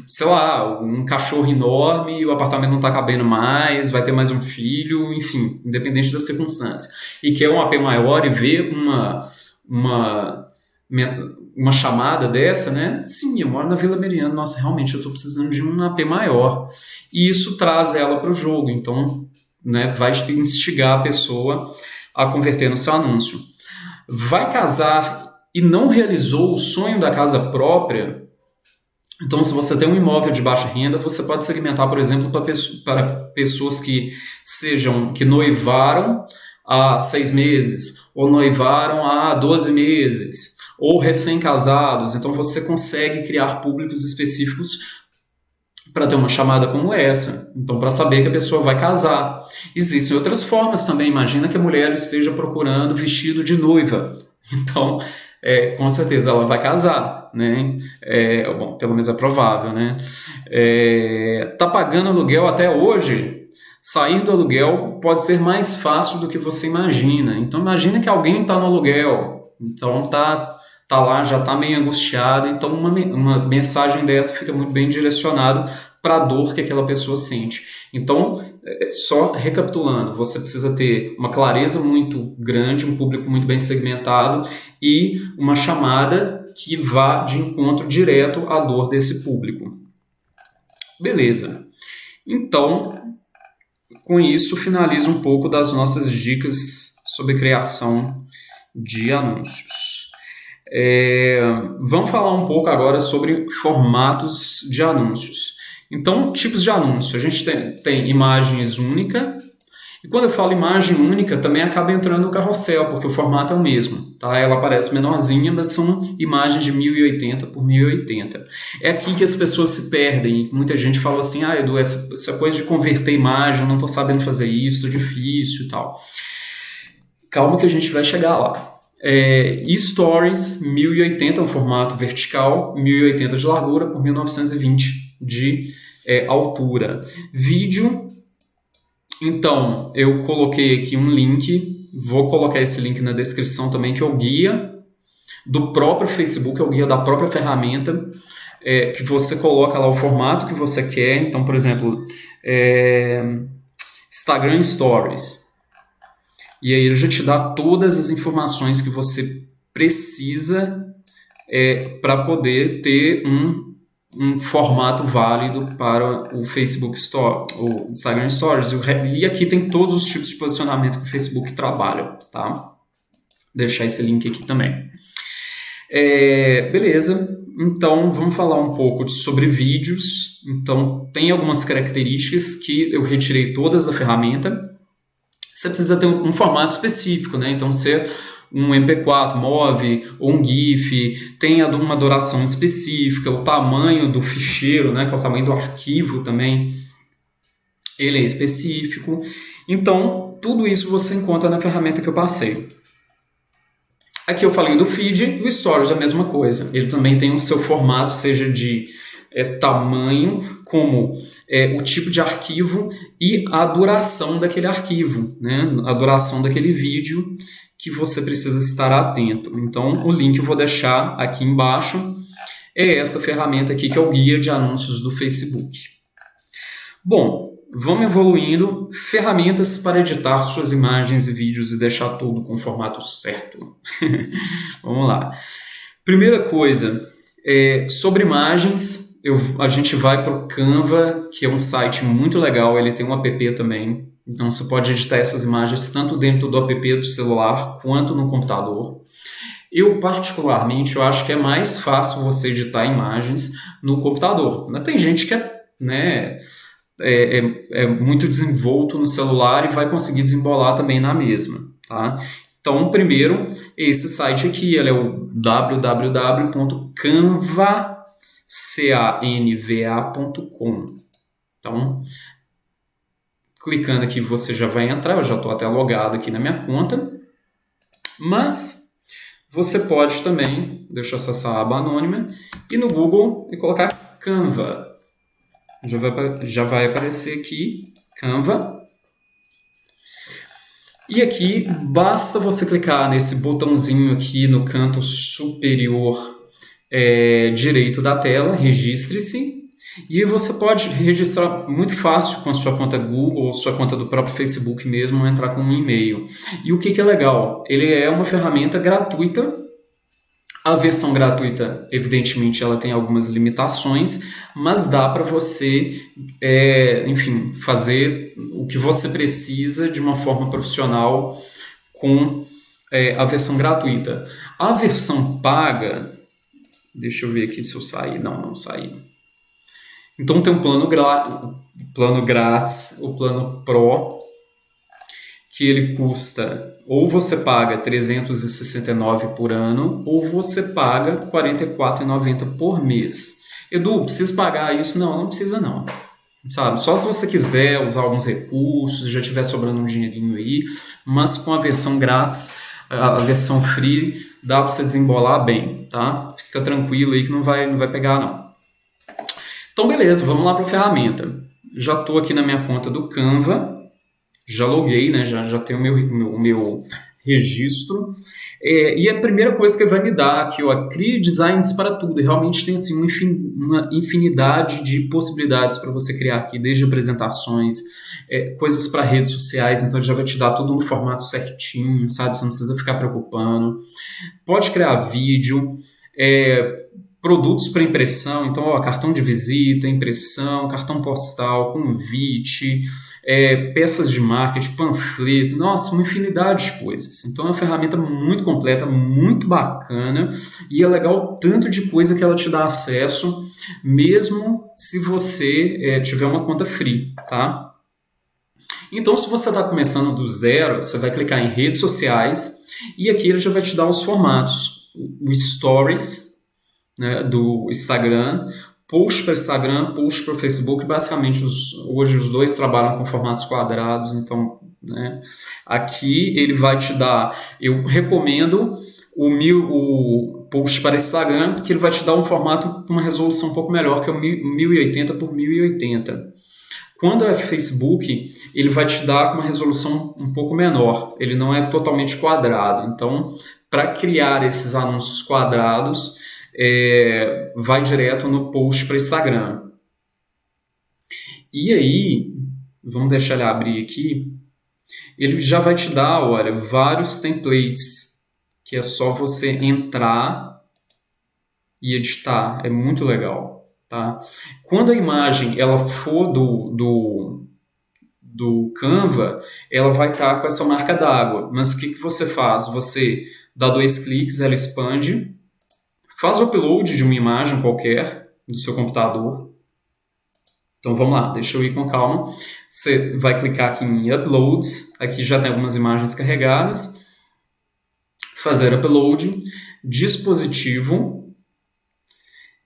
sei lá, um cachorro enorme e o apartamento não está cabendo mais, vai ter mais um filho, enfim, independente da circunstância. E quer um AP maior e vê uma chamada dessa, né? Sim, eu moro na Vila Mariana, nossa, realmente eu estou precisando de um AP maior. E isso traz ela para o jogo, então, né, vai instigar a pessoa a converter no seu anúncio. Vai casar e não realizou o sonho da casa própria? Então, se você tem um imóvel de baixa renda, você pode segmentar, por exemplo, para pessoas que noivaram há 6 meses, ou noivaram há 12 meses, ou recém-casados. Então você consegue criar públicos específicos para ter uma chamada como essa. Então, para saber que a pessoa vai casar. Existem outras formas também. Imagina que a mulher esteja procurando vestido de noiva. Então, com certeza ela vai casar, né? Bom, pelo menos é provável, né? Tá pagando aluguel até hoje? Sair do aluguel pode ser mais fácil do que você imagina. Então, imagina que alguém está no aluguel. Então, tá lá, já está meio angustiado, então uma mensagem dessa fica muito bem direcionada para a dor que aquela pessoa sente. Então, só recapitulando, você precisa ter uma clareza muito grande, um público muito bem segmentado e uma chamada que vá de encontro direto à dor desse público. Beleza. Então, com isso, finalizo um pouco das nossas dicas sobre criação de anúncios. Vamos falar um pouco agora sobre formatos de anúncios. Então, tipos de anúncio. A gente tem imagens única. E quando eu falo imagem única, também acaba entrando no carrossel, porque o formato é o mesmo. Tá? Ela parece menorzinha, mas são imagens de 1080 por 1080. É aqui que as pessoas se perdem. Muita gente fala assim, Edu, essa coisa de converter imagem, eu não estou sabendo fazer isso, é difícil e tal. Calma que a gente vai chegar lá. Stories 1080 é um formato vertical, 1080 de largura por 1920 de altura. Vídeo, então eu coloquei aqui um link, vou colocar esse link na descrição também, que é o guia do próprio Facebook, é o guia da própria ferramenta, que você coloca lá o formato que você quer. Então, por exemplo, Instagram Stories. E aí ele já te dá todas as informações que você precisa para poder ter um formato válido para o Facebook Store, o Instagram Stories. E aqui tem todos os tipos de posicionamento que o Facebook trabalha, tá? Vou deixar esse link aqui também. Beleza, então vamos falar um pouco sobre vídeos. Então tem algumas características que eu retirei todas da ferramenta. Você precisa ter um formato específico, né? Então, ser um MP4, MOV ou um GIF, tem uma duração específica, o tamanho do ficheiro, né? Que é o tamanho do arquivo também, ele é específico. Então, tudo isso você encontra na ferramenta que eu passei. Aqui eu falei do feed, e o Stories é a mesma coisa. Ele também tem o seu formato, seja de tamanho, como o tipo de arquivo e a duração daquele arquivo, né? A duração daquele vídeo que você precisa estar atento. Então, o link eu vou deixar aqui embaixo. É essa ferramenta aqui que é o guia de anúncios do Facebook. Bom, vamos evoluindo. Ferramentas para editar suas imagens e vídeos e deixar tudo com o formato certo. Vamos lá. Primeira coisa, sobre imagens, a gente vai para o Canva, que é um site muito legal, ele tem um app também, então você pode editar essas imagens tanto dentro do app do celular quanto no computador. Eu, particularmente, eu acho que é mais fácil você editar imagens no computador. Mas tem gente que é muito desenvolto no celular e vai conseguir desembolar também na mesma, tá? Então, primeiro, esse site aqui, ele é o www.canva.com. Então, clicando aqui, você já vai entrar. Eu já estou até logado aqui na minha conta. Mas você pode também, deixa eu acessar a aba anônima, ir no Google e colocar Canva. Já vai aparecer aqui, Canva. E aqui, basta você clicar nesse botãozinho aqui no canto superior direito da tela, registre-se. E você pode registrar muito fácil com a sua conta Google ou sua conta do próprio Facebook mesmo, entrar com um e-mail. E o que é legal? Ele é uma ferramenta gratuita. A versão gratuita, evidentemente, ela tem algumas limitações, mas dá para você, fazer o que você precisa de uma forma profissional com a versão gratuita. A versão paga, deixa eu ver aqui se eu saí. Não saí. Então tem um plano grátis, o plano Pro, que ele custa, ou você paga 369 por ano, ou você paga 44,90 por mês. Edu, precisa pagar isso? Não, não precisa não. Sabe? Só se você quiser usar alguns recursos, já tiver sobrando um dinheirinho aí, mas com a versão grátis, a versão free, dá para você desembolar bem, tá? Fica tranquilo aí que não vai pegar não. Então beleza, vamos lá para a ferramenta. Já estou aqui na minha conta do Canva, já loguei, né? Já tenho o meu registro. E a primeira coisa que ele vai me dar aqui, ó, crie designs para tudo. E realmente tem assim, uma infinidade de possibilidades para você criar aqui, desde apresentações, coisas para redes sociais, então ele já vai te dar tudo no formato certinho, sabe? Você não precisa ficar preocupando. Pode criar vídeo, produtos para impressão, então ó, cartão de visita, impressão, cartão postal, convite, peças de marketing, panfleto, nossa, uma infinidade de coisas. Então é uma ferramenta muito completa, muito bacana, e é legal o tanto de coisa que ela te dá acesso, mesmo se você tiver uma conta free, tá? Então, se você está começando do zero, você vai clicar em redes sociais, e aqui ele já vai te dar os formatos, o Stories, né, do Instagram, post para Instagram, post para o Facebook. Basicamente, hoje os dois trabalham com formatos quadrados, então, né, aqui ele vai te dar, eu recomendo o post para Instagram, que ele vai te dar um formato com uma resolução um pouco melhor, que é o 1080 por 1080. Quando é Facebook, ele vai te dar uma resolução um pouco menor, ele não é totalmente quadrado. Então, para criar esses anúncios quadrados, vai direto no post para Instagram. E aí, vamos deixar ele abrir aqui, ele já vai te dar, olha, vários templates, que é só você entrar e editar, é muito legal, tá? Quando a imagem ela for do Canva, ela vai estar com essa marca d'água, mas o que você faz? Você dá 2 cliques, ela expande, faz o upload de uma imagem qualquer do seu computador. Então vamos lá, deixa eu ir com calma. Você vai clicar aqui em Uploads, aqui já tem algumas imagens carregadas. Fazer upload, dispositivo.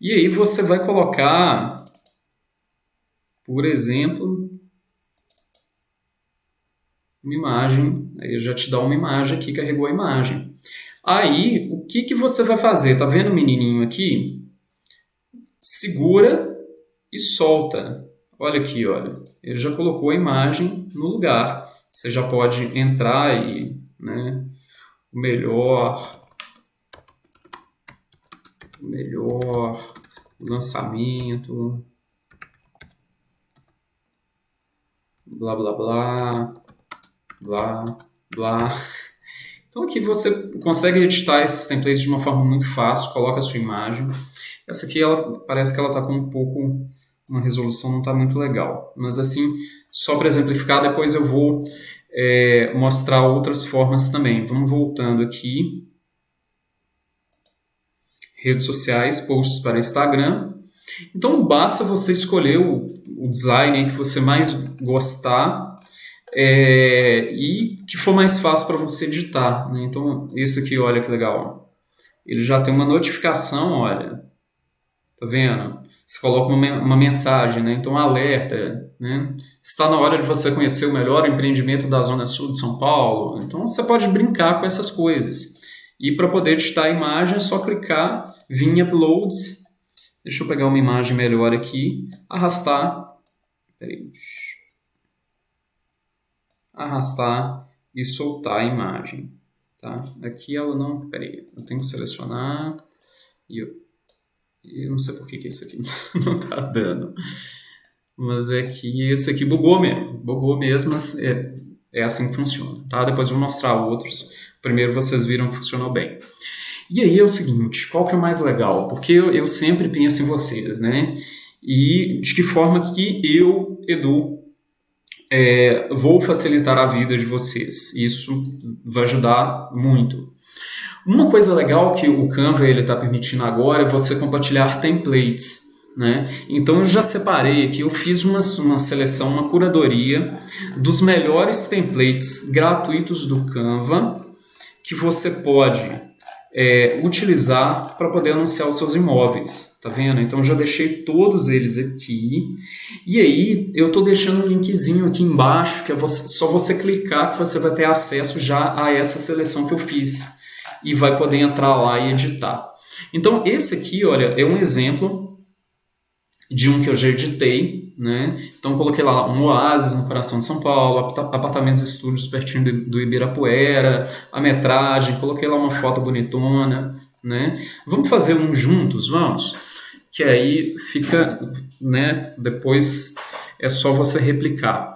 E aí você vai colocar, por exemplo, uma imagem. Aí já te dá uma imagem aqui, carregou a imagem. Aí, o que você vai fazer? Tá vendo o menininho aqui? Segura e solta. Olha aqui, olha. Ele já colocou a imagem no lugar. Você já pode entrar e, né, o melhor lançamento, blá, blá, blá, blá, blá. Então aqui você consegue editar esses templates de uma forma muito fácil, coloca a sua imagem. Essa aqui parece que ela está com um pouco, uma resolução não está muito legal. Mas assim, só para exemplificar, depois eu vou mostrar outras formas também. Vamos voltando aqui. Redes sociais, posts para Instagram. Então basta você escolher o design que você mais gostar, e que for mais fácil para você editar, né? Então esse aqui, olha que legal, ele já tem uma notificação, olha, tá vendo? Você coloca uma mensagem, né? Então alerta, né? Está na hora de você conhecer o melhor empreendimento da Zona Sul de São Paulo. Então você pode brincar com essas coisas. E para poder editar a imagem é só clicar, vir em Uploads. Deixa eu pegar uma imagem melhor aqui, arrastar e soltar a imagem, tá? Aqui ela não, eu tenho que selecionar e eu não sei por que isso aqui não tá dando, mas é que esse aqui bugou mesmo, mas é assim que funciona, tá? Depois eu vou mostrar outros, primeiro vocês viram que funcionou bem. E aí é o seguinte, qual que é o mais legal? Porque eu sempre penso em vocês, né? E de que forma que eu, Edu, vou facilitar a vida de vocês. Isso vai ajudar muito. Uma coisa legal que o Canva está permitindo agora é você compartilhar templates. né? Então eu já separei aqui, eu fiz uma seleção, uma curadoria dos melhores templates gratuitos do Canva que você pode utilizar para poder anunciar os seus imóveis, tá vendo? Então eu já deixei todos eles aqui, e aí eu tô deixando um linkzinho aqui embaixo, que é só você clicar que você vai ter acesso já a essa seleção que eu fiz, e vai poder entrar lá e editar. Então esse aqui, olha, é um exemplo de um que eu já editei, né? Então coloquei lá um oásis no coração de São Paulo, apartamentos e estúdios pertinho do Ibirapuera, a metragem, coloquei lá uma foto bonitona, né? Vamos fazer um juntos, vamos? Que aí fica, né? Depois é só você replicar.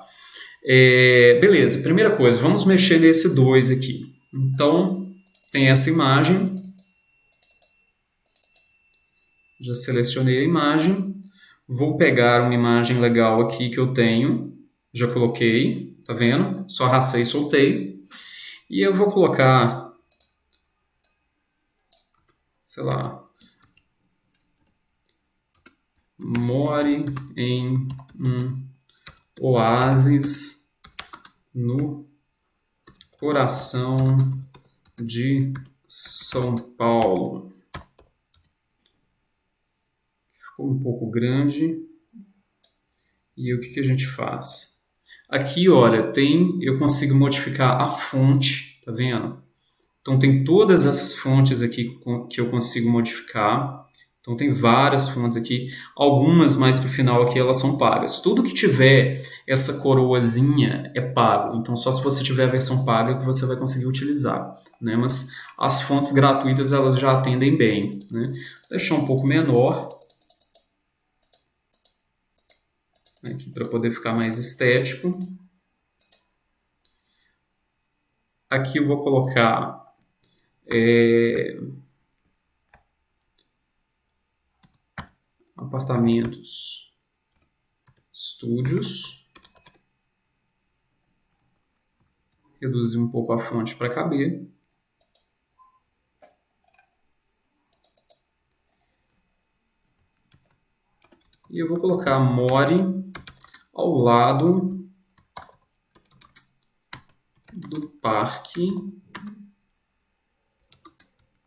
Beleza, primeira coisa, vamos mexer nesse 2 aqui. Então, tem essa imagem. Já selecionei a imagem. Vou pegar uma imagem legal aqui que eu tenho, já coloquei, tá vendo? Só arrastei e soltei. E eu vou colocar, sei lá, more em um oásis no coração de São Paulo. Ficou um pouco grande. E o que a gente faz? Aqui, olha, eu consigo modificar a fonte, tá vendo? Então tem todas essas fontes aqui que eu consigo modificar. Então tem várias fontes aqui. Algumas mais pro final aqui elas são pagas. Tudo que tiver essa coroazinha é pago. Então só se você tiver a versão paga que você vai conseguir utilizar, né? Mas as fontes gratuitas elas já atendem bem, né? Vou deixar um pouco menor aqui para poder ficar mais estético. Aqui eu vou colocar apartamentos, estúdios. Reduzir um pouco a fonte para caber. E eu vou colocar more ao lado do Parque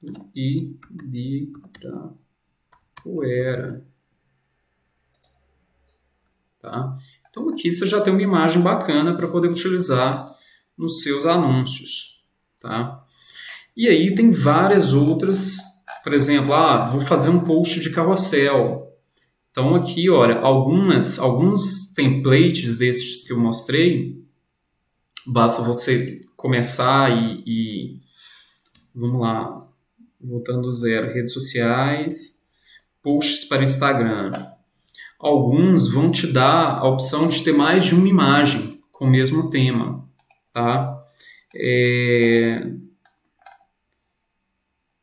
do Ibirapuera. Tá? Então aqui você já tem uma imagem bacana para poder utilizar nos seus anúncios. Tá? E aí tem várias outras, por exemplo, vou fazer um post de carrossel. Então aqui, olha, alguns templates desses que eu mostrei, basta você começar e vamos lá, voltando do zero, redes sociais, posts para o Instagram. Alguns vão te dar a opção de ter mais de uma imagem com o mesmo tema, tá?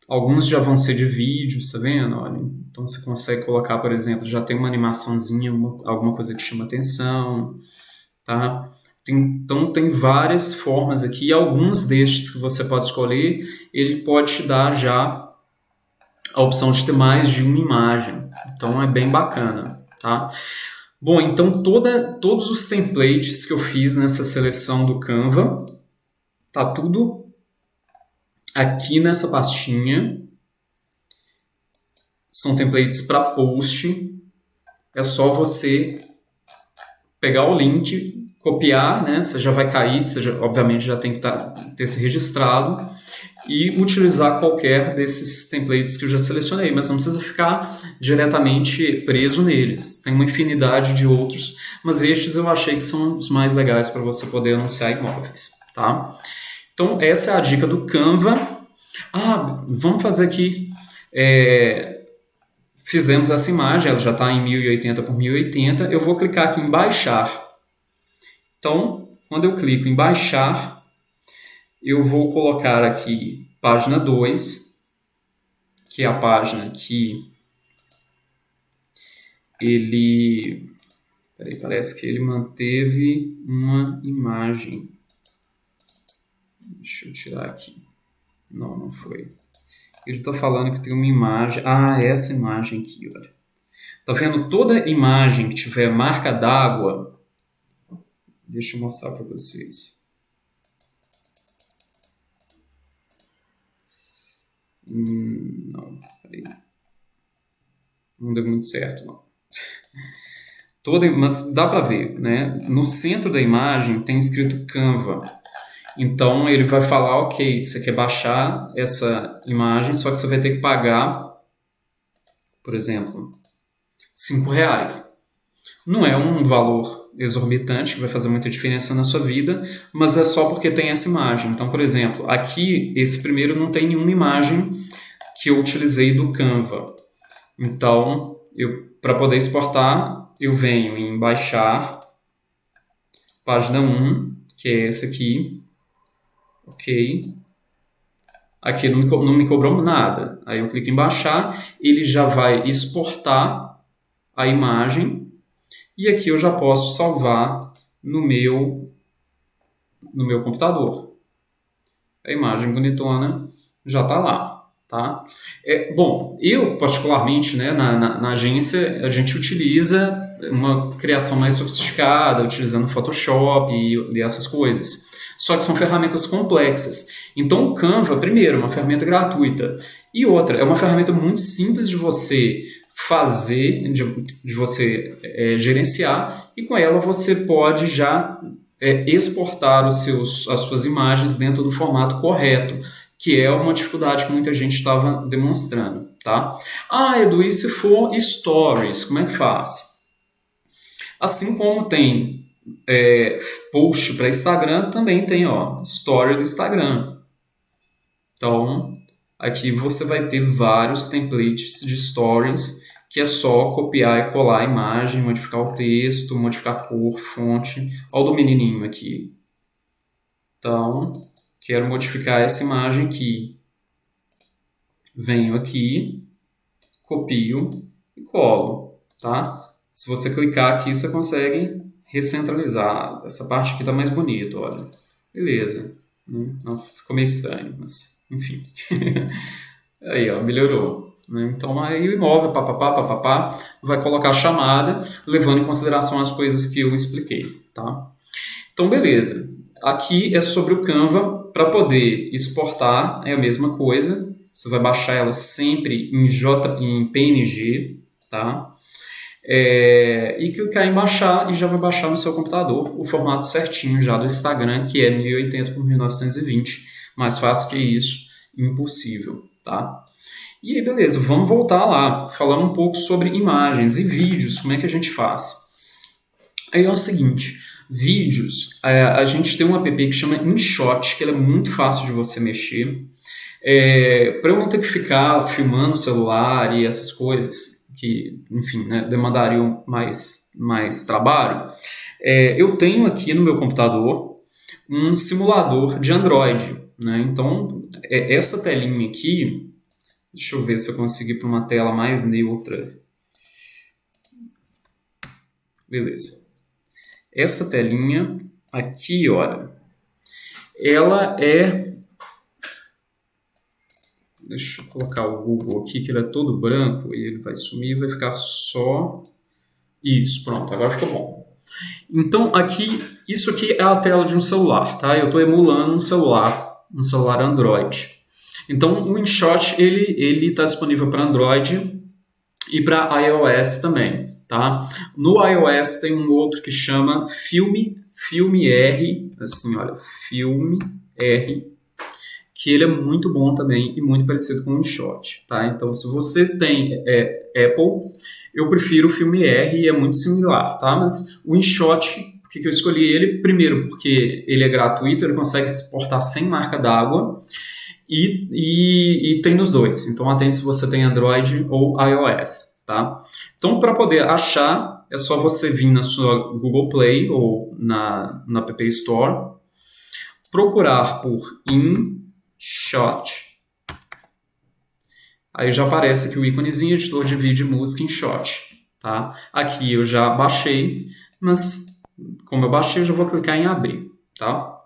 Alguns já vão ser de vídeos, tá vendo? Olha, então você consegue colocar, por exemplo, já tem uma animaçãozinha, alguma coisa que chama atenção, tá? Então tem várias formas aqui, e alguns destes que você pode escolher, ele pode te dar já a opção de ter mais de uma imagem. Então é bem bacana, tá? Bom, então todos os templates que eu fiz nessa seleção do Canva, tá tudo aqui nessa pastinha. São templates para post. É só você pegar o link, copiar, né? Você já vai cair, obviamente já tem que ter se registrado, e utilizar qualquer desses templates que eu já selecionei, mas não precisa ficar diretamente preso neles. Tem uma infinidade de outros, mas estes eu achei que são os mais legais para você poder anunciar imóveis, tá? Então essa é a dica do Canva. Vamos fazer aqui... Fizemos essa imagem, ela já está em 1080 por 1080. Eu vou clicar aqui em baixar. Então, quando eu clico em baixar, eu vou colocar aqui página 2, que é a página que parece que ele manteve uma imagem. Deixa eu tirar aqui. Não foi. Ele está falando que tem uma imagem. Essa imagem aqui, olha. Tá vendo? Toda imagem que tiver marca d'água, deixa eu mostrar para vocês. Não, peraí. Não deu muito certo, não. Mas dá para ver, né? No centro da imagem tem escrito Canva. Então ele vai falar, ok, você quer baixar essa imagem, só que você vai ter que pagar, por exemplo, R$ 5. Não é um valor exorbitante que vai fazer muita diferença na sua vida, mas é só porque tem essa imagem. Então, por exemplo, aqui, esse primeiro não tem nenhuma imagem que eu utilizei do Canva. Então, para poder exportar, eu venho em baixar, página 1, que é esse aqui, ok. Aqui não me cobrou nada. Aí eu clico em baixar, ele já vai exportar a imagem e aqui eu já posso salvar no meu computador. A imagem bonitona já está lá. Tá? Bom, eu particularmente, né, na agência, a gente utiliza uma criação mais sofisticada, utilizando Photoshop e essas coisas. Só que são ferramentas complexas. Então o Canva, primeiro, é uma ferramenta gratuita. E outra, é uma ferramenta muito simples de você fazer, de você gerenciar, e com ela você pode já exportar as suas imagens dentro do formato correto, que é uma dificuldade que muita gente estava demonstrando, tá? Edu, e se for stories, como é que faz? Assim como tem post para Instagram, também tem story do Instagram. Então, aqui você vai ter vários templates de stories, que é só copiar e colar a imagem, modificar o texto, modificar a cor, fonte. Olha o do menininho aqui. Então, quero modificar essa imagem aqui. Venho aqui, copio e colo, tá? Se você clicar aqui, você consegue recentralizar. Essa parte aqui tá mais bonita, olha. Beleza. Não ficou meio estranho, mas enfim. Aí, melhorou. Então, aí o imóvel, papapá, vai colocar a chamada, levando em consideração as coisas que eu expliquei, tá? Então, beleza. Aqui é sobre o Canva. Para poder exportar, é a mesma coisa. Você vai baixar ela sempre em PNG, tá? E clicar em baixar e já vai baixar no seu computador o formato certinho já do Instagram, que é 1080 por 1920. Mais fácil que isso, impossível, tá? E aí, beleza, vamos voltar lá, falando um pouco sobre imagens e vídeos, como é que a gente faz. Aí é o seguinte, vídeos, a gente tem um app que chama InShot, que ele é muito fácil de você mexer. Para eu não ter que ficar filmando o celular e essas coisas, que, enfim, né, demandariam mais trabalho, eu tenho aqui no meu computador um simulador de Android, né? Então, essa telinha aqui, deixa eu ver se eu consigo ir para uma tela mais neutra. Beleza. Essa telinha aqui, olha, ela é... Deixa eu colocar o Google aqui, que ele é todo branco, e ele vai sumir, vai ficar só... Isso, pronto, agora ficou bom. Então, isso aqui é a tela de um celular, tá? Eu estou emulando um celular Android. Então, o InShot, ele está disponível para Android e para iOS também, tá? No iOS tem um outro que chama Filme R, assim, olha, Filme R, que ele é muito bom também e muito parecido com o InShot, tá? Então, se você tem Apple, eu prefiro o Filme R e é muito similar, tá? Mas o InShot, por que eu escolhi ele? Primeiro, porque ele é gratuito, ele consegue exportar sem marca d'água e tem nos dois. Então, atente se você tem Android ou iOS, tá? Então, para poder achar, é só você vir na sua Google Play ou na App Store, procurar por InShot. Aí já aparece aqui o íconezinho, editor de vídeo e música InShot, tá? Aqui eu já baixei, mas como eu baixei, eu já vou clicar em abrir, tá?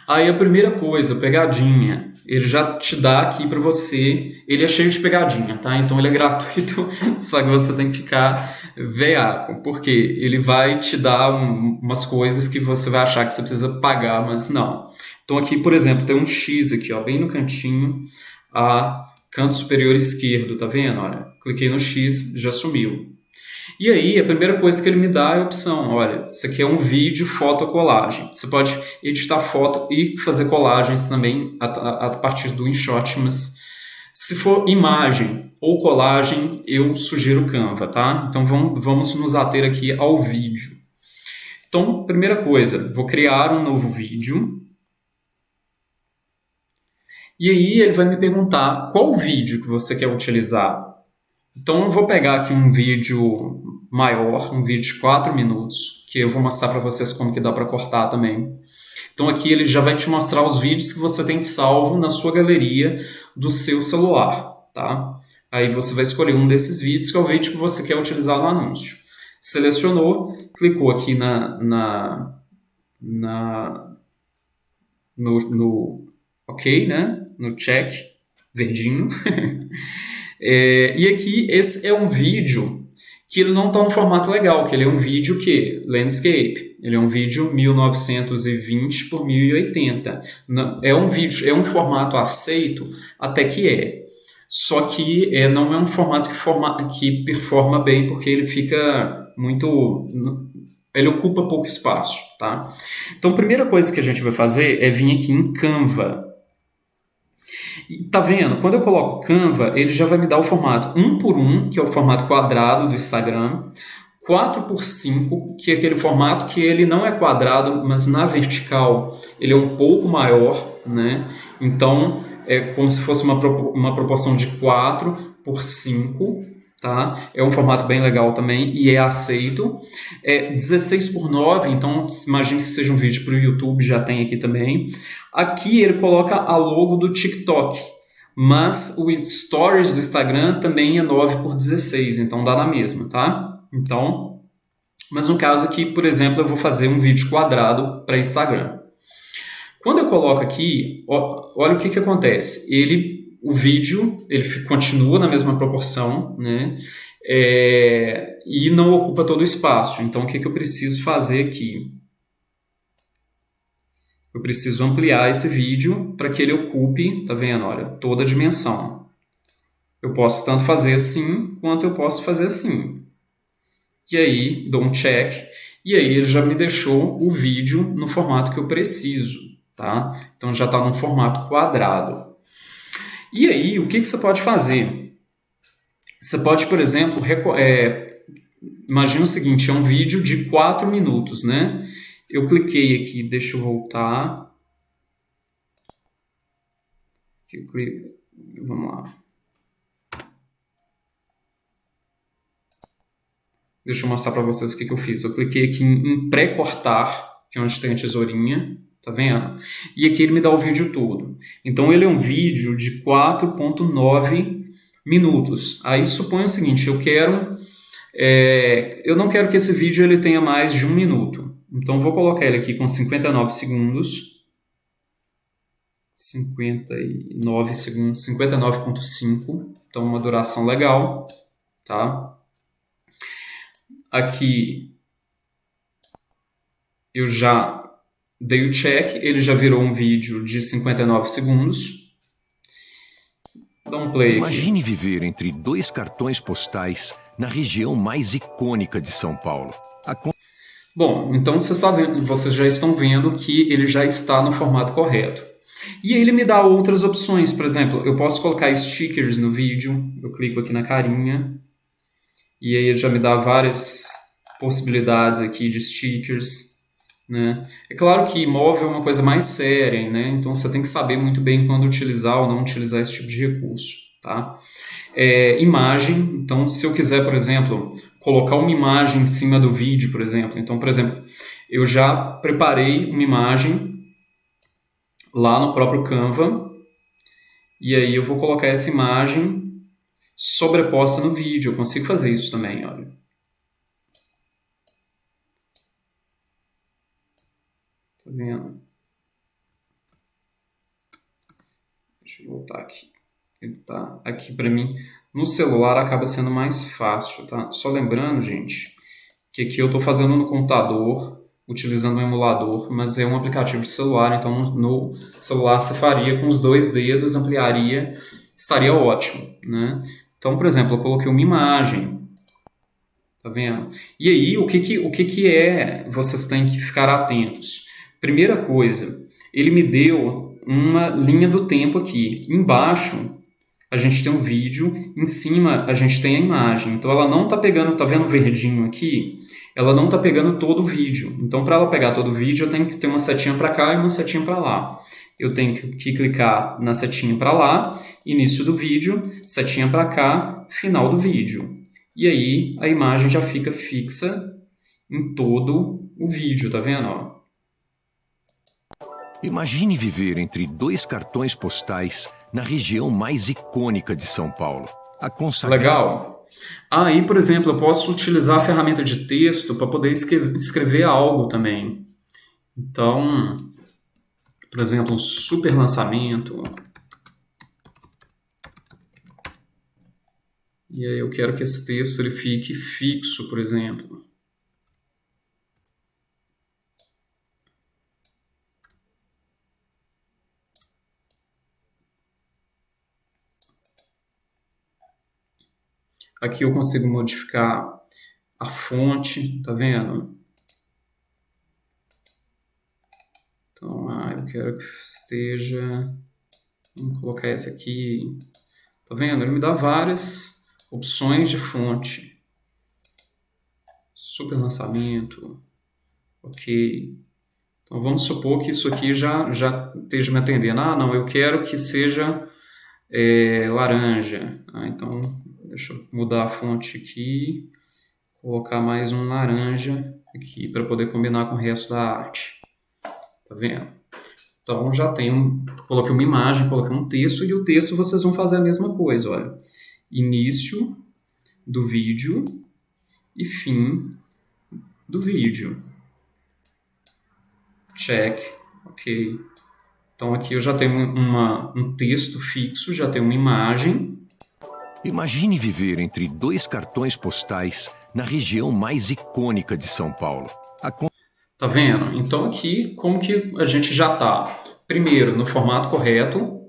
Aí a primeira coisa, pegadinha, ele já te dá aqui para você, ele é cheio de pegadinha, tá? Então ele é gratuito, só que você tem que ficar veaco, porque ele vai te dar umas coisas que você vai achar que você precisa pagar, mas não. Então aqui, por exemplo, tem um X aqui, ó, bem no cantinho, a canto superior esquerdo, tá vendo? Olha, cliquei no X, já sumiu. E aí, a primeira coisa que ele me dá é a opção, olha, isso aqui é um vídeo fotocolagem. Você pode editar foto e fazer colagens também a partir do InShot, mas se for imagem ou colagem, eu sugiro o Canva, tá? Então vamos nos ater aqui ao vídeo. Então, primeira coisa, vou criar um novo vídeo. E aí ele vai me perguntar qual vídeo que você quer utilizar. Então eu vou pegar aqui um vídeo maior, um vídeo de 4 minutos, que eu vou mostrar para vocês como que dá para cortar também. Então aqui ele já vai te mostrar os vídeos que você tem salvo na sua galeria do seu celular, tá? Aí você vai escolher um desses vídeos, que é o vídeo que você quer utilizar no anúncio. Selecionou, clicou aqui no OK, né? No check, verdinho. E aqui esse é um vídeo que ele não está no formato legal, que ele é um vídeo que landscape, ele é um vídeo 1920 por 1080. Não, é um vídeo, é um formato aceito, até que é. Só que não é um formato que performa bem, porque ele fica muito, ele ocupa pouco espaço, tá? Então a primeira coisa que a gente vai fazer é vir aqui em Canva. E tá vendo? Quando eu coloco Canva, ele já vai me dar o formato 1 por 1, que é o formato quadrado do Instagram, 4 por 5, que é aquele formato que ele não é quadrado, mas na vertical ele é um pouco maior, né? Então é como se fosse uma proporção de 4 por 5, tá? É um formato bem legal também e é aceito. 16 por 9, então imagine que seja um vídeo para o YouTube, já tem aqui também. Aqui ele coloca a logo do TikTok, mas o Stories do Instagram também é 9 por 16, então dá na mesma, tá? Então, mas no caso aqui, por exemplo, eu vou fazer um vídeo quadrado para Instagram. Quando eu coloco aqui, olha o que acontece. O vídeo ele continua na mesma proporção, né? E não ocupa todo o espaço. Então, o que eu preciso fazer aqui? Eu preciso ampliar esse vídeo para que ele ocupe, tá vendo? Olha, toda a dimensão. Eu posso tanto fazer assim, quanto eu posso fazer assim. E aí, dou um check. E aí, ele já me deixou o vídeo no formato que eu preciso, tá? Então, já está no formato quadrado. E aí, o que você pode fazer? Você pode, por exemplo, imagina o seguinte, é um vídeo de 4 minutos, né? Eu cliquei aqui, deixa eu voltar. Vamos lá. Deixa eu mostrar para vocês o que eu fiz. Eu cliquei aqui em pré-cortar, que é onde tem a tesourinha, tá vendo? E aqui ele me dá o vídeo todo. Então ele é um vídeo de 4.9 minutos. Aí suponha o seguinte, eu não quero que esse vídeo ele tenha mais de 1 minuto. Então vou colocar ele aqui com 59 segundos. 59 segundos, 59.5. Então uma duração legal, tá? Aqui eu já dei o check, ele já virou um vídeo de 59 segundos. Dá um play aqui. Imagine viver entre 2 cartões postais na região mais icônica de São Paulo. Bom, então vocês já estão vendo que ele já está no formato correto. E aí ele me dá outras opções, por exemplo, eu posso colocar stickers no vídeo, eu clico aqui na carinha, e aí ele já me dá várias possibilidades aqui de stickers, né? É claro que imóvel é uma coisa mais séria, né? Então você tem que saber muito bem quando utilizar ou não utilizar esse tipo de recurso, tá? Imagem, então se eu quiser, por exemplo, colocar uma imagem em cima do vídeo, por exemplo, então, por exemplo, eu já preparei uma imagem lá no próprio Canva, e aí eu vou colocar essa imagem sobreposta no vídeo, eu consigo fazer isso também, olha. Tá vendo? Deixa eu voltar aqui. Ele tá aqui para mim. No celular acaba sendo mais fácil, tá? Só lembrando, gente, que aqui eu estou fazendo no computador, utilizando um emulador, mas é um aplicativo de celular, então no celular você faria com os 2 dedos, ampliaria, estaria ótimo, né? Então, por exemplo, eu coloquei uma imagem, tá vendo? E aí, o que é, vocês têm que ficar atentos. Primeira coisa, ele me deu uma linha do tempo aqui. Embaixo, a gente tem um vídeo, em cima a gente tem a imagem. Então ela não está pegando, tá vendo o verdinho aqui? Ela não está pegando todo o vídeo. Então para ela pegar todo o vídeo eu tenho que ter uma setinha para cá e uma setinha para lá. Eu tenho que clicar na setinha para lá, início do vídeo, setinha para cá, final do vídeo. E aí a imagem já fica fixa em todo o vídeo, tá vendo? Ó? Imagine viver entre 2 cartões postais na região mais icônica de São Paulo. Legal. Aí, por exemplo, eu posso utilizar a ferramenta de texto para poder escrever algo também. Então, por exemplo, um super lançamento. E aí eu quero que esse texto ele fique fixo, por exemplo. Aqui eu consigo modificar a fonte, tá vendo? Então, eu quero que esteja... Vamos colocar essa aqui. Tá vendo? Ele me dá várias opções de fonte. Super lançamento. Ok. Então, vamos supor que isso aqui já esteja me atendendo. Ah, não, eu quero que seja laranja. Então, deixa eu mudar a fonte aqui. Colocar mais um laranja aqui para poder combinar com o resto da arte. Tá vendo? Então, já tenho, coloquei uma imagem, coloquei um texto, e o texto vocês vão fazer a mesma coisa, olha. Início do vídeo e fim do vídeo. Check, ok. Então, aqui eu já tenho um texto fixo, já tenho uma imagem. Imagine viver entre 2 cartões postais na região mais icônica de São Paulo. Tá vendo? Então aqui, como que a gente já está? Primeiro, no formato correto,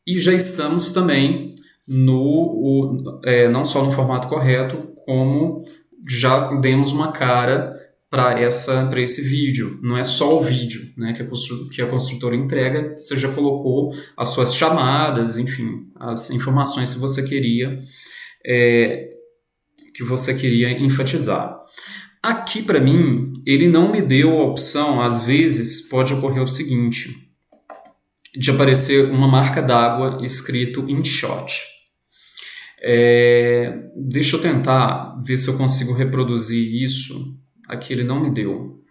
e já estamos também não só no formato correto, como já demos uma cara para esse vídeo. Não é só o vídeo, né, que a construtora entrega, você já colocou as suas chamadas, enfim, as informações que você queria enfatizar. Aqui, para mim, ele não me deu a opção, às vezes pode ocorrer o seguinte, de aparecer uma marca d'água escrito InShot. Deixa eu tentar ver se eu consigo reproduzir isso. Aqui ele não me deu.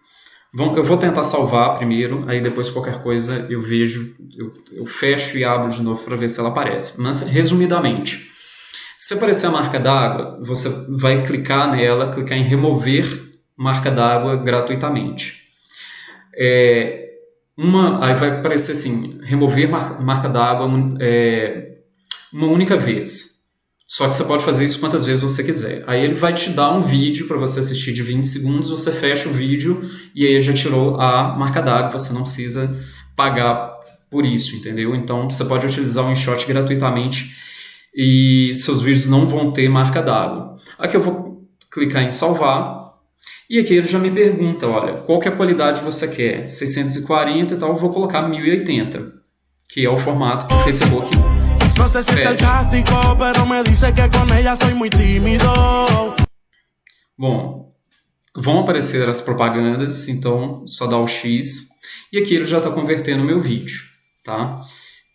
Eu vou tentar salvar primeiro, aí depois qualquer coisa eu vejo, eu fecho e abro de novo para ver se ela aparece. Mas, resumidamente, se aparecer a marca d'água, você vai clicar nela, clicar em remover marca d'água gratuitamente. Aí vai aparecer assim, remover marca d'água uma única vez. Só que você pode fazer isso quantas vezes você quiser. Aí ele vai te dar um vídeo para você assistir de 20 segundos, você fecha o vídeo e aí já tirou a marca d'água, você não precisa pagar por isso, entendeu? Então você pode utilizar o InShot gratuitamente e seus vídeos não vão ter marca d'água. Aqui eu vou clicar em salvar e aqui ele já me pergunta, olha, qual que é a qualidade que você quer? 640 e tal, eu vou colocar 1080, que é o formato que o Facebook pede. Bom, vão aparecer as propagandas, então só dá o X e aqui ele já está convertendo o meu vídeo, tá?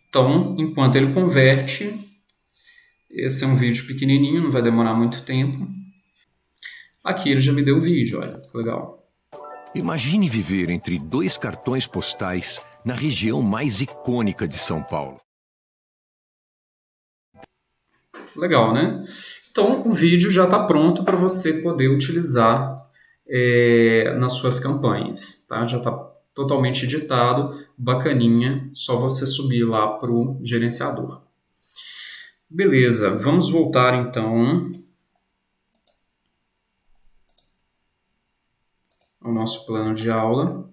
Então, enquanto ele converte, esse é um vídeo pequenininho, não vai demorar muito tempo. Aqui ele já me deu o vídeo, olha, que legal. Imagine viver entre 2 cartões postais na região mais icônica de São Paulo. Legal, né? Então, o vídeo já está pronto para você poder utilizar nas suas campanhas, tá? Já está totalmente editado, bacaninha, só você subir lá para o gerenciador. Beleza, vamos voltar então ao nosso plano de aula.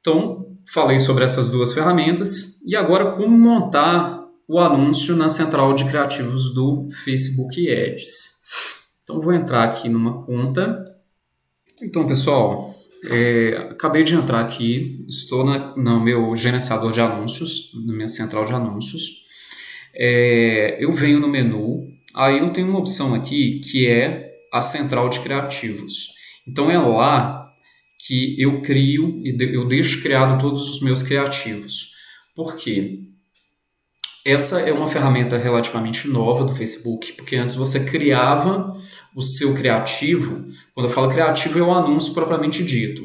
Então, falei sobre essas duas ferramentas e agora como montar o anúncio na central de criativos do Facebook Ads. Então, vou entrar aqui numa conta. Então, pessoal, acabei de entrar aqui, estou no meu gerenciador de anúncios, na minha central de anúncios. Eu venho no menu, aí eu tenho uma opção aqui que é a central de criativos. Então, é lá que eu crio e eu deixo criado todos os meus criativos. Por quê? Essa é uma ferramenta relativamente nova do Facebook, porque antes você criava o seu criativo, quando eu falo criativo é o anúncio propriamente dito,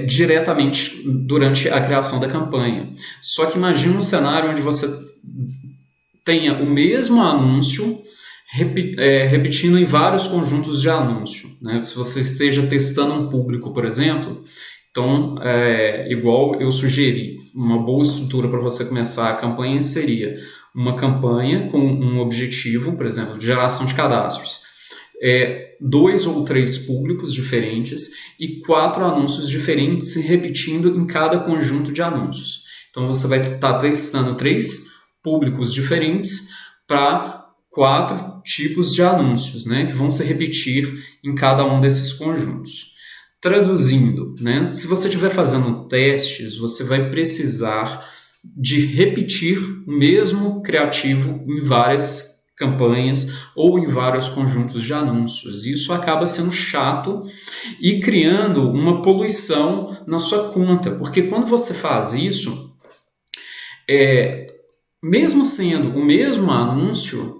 diretamente durante a criação da campanha. Só que imagine um cenário onde você tenha o mesmo anúncio repetindo em vários conjuntos de anúncio, né? Se você esteja testando um público, por exemplo, então, igual eu sugeri, uma boa estrutura para você começar a campanha seria uma campanha com um objetivo, por exemplo, de geração de cadastros, 2 ou 3 públicos diferentes e 4 anúncios diferentes se repetindo em cada conjunto de anúncios. Então, você vai estar testando 3 públicos diferentes para 4 tipos de anúncios, né, que vão se repetir em cada um desses conjuntos. Traduzindo, né, se você estiver fazendo testes, você vai precisar de repetir o mesmo criativo em várias campanhas ou em vários conjuntos de anúncios. Isso acaba sendo chato e criando uma poluição na sua conta, porque quando você faz isso, mesmo sendo o mesmo anúncio,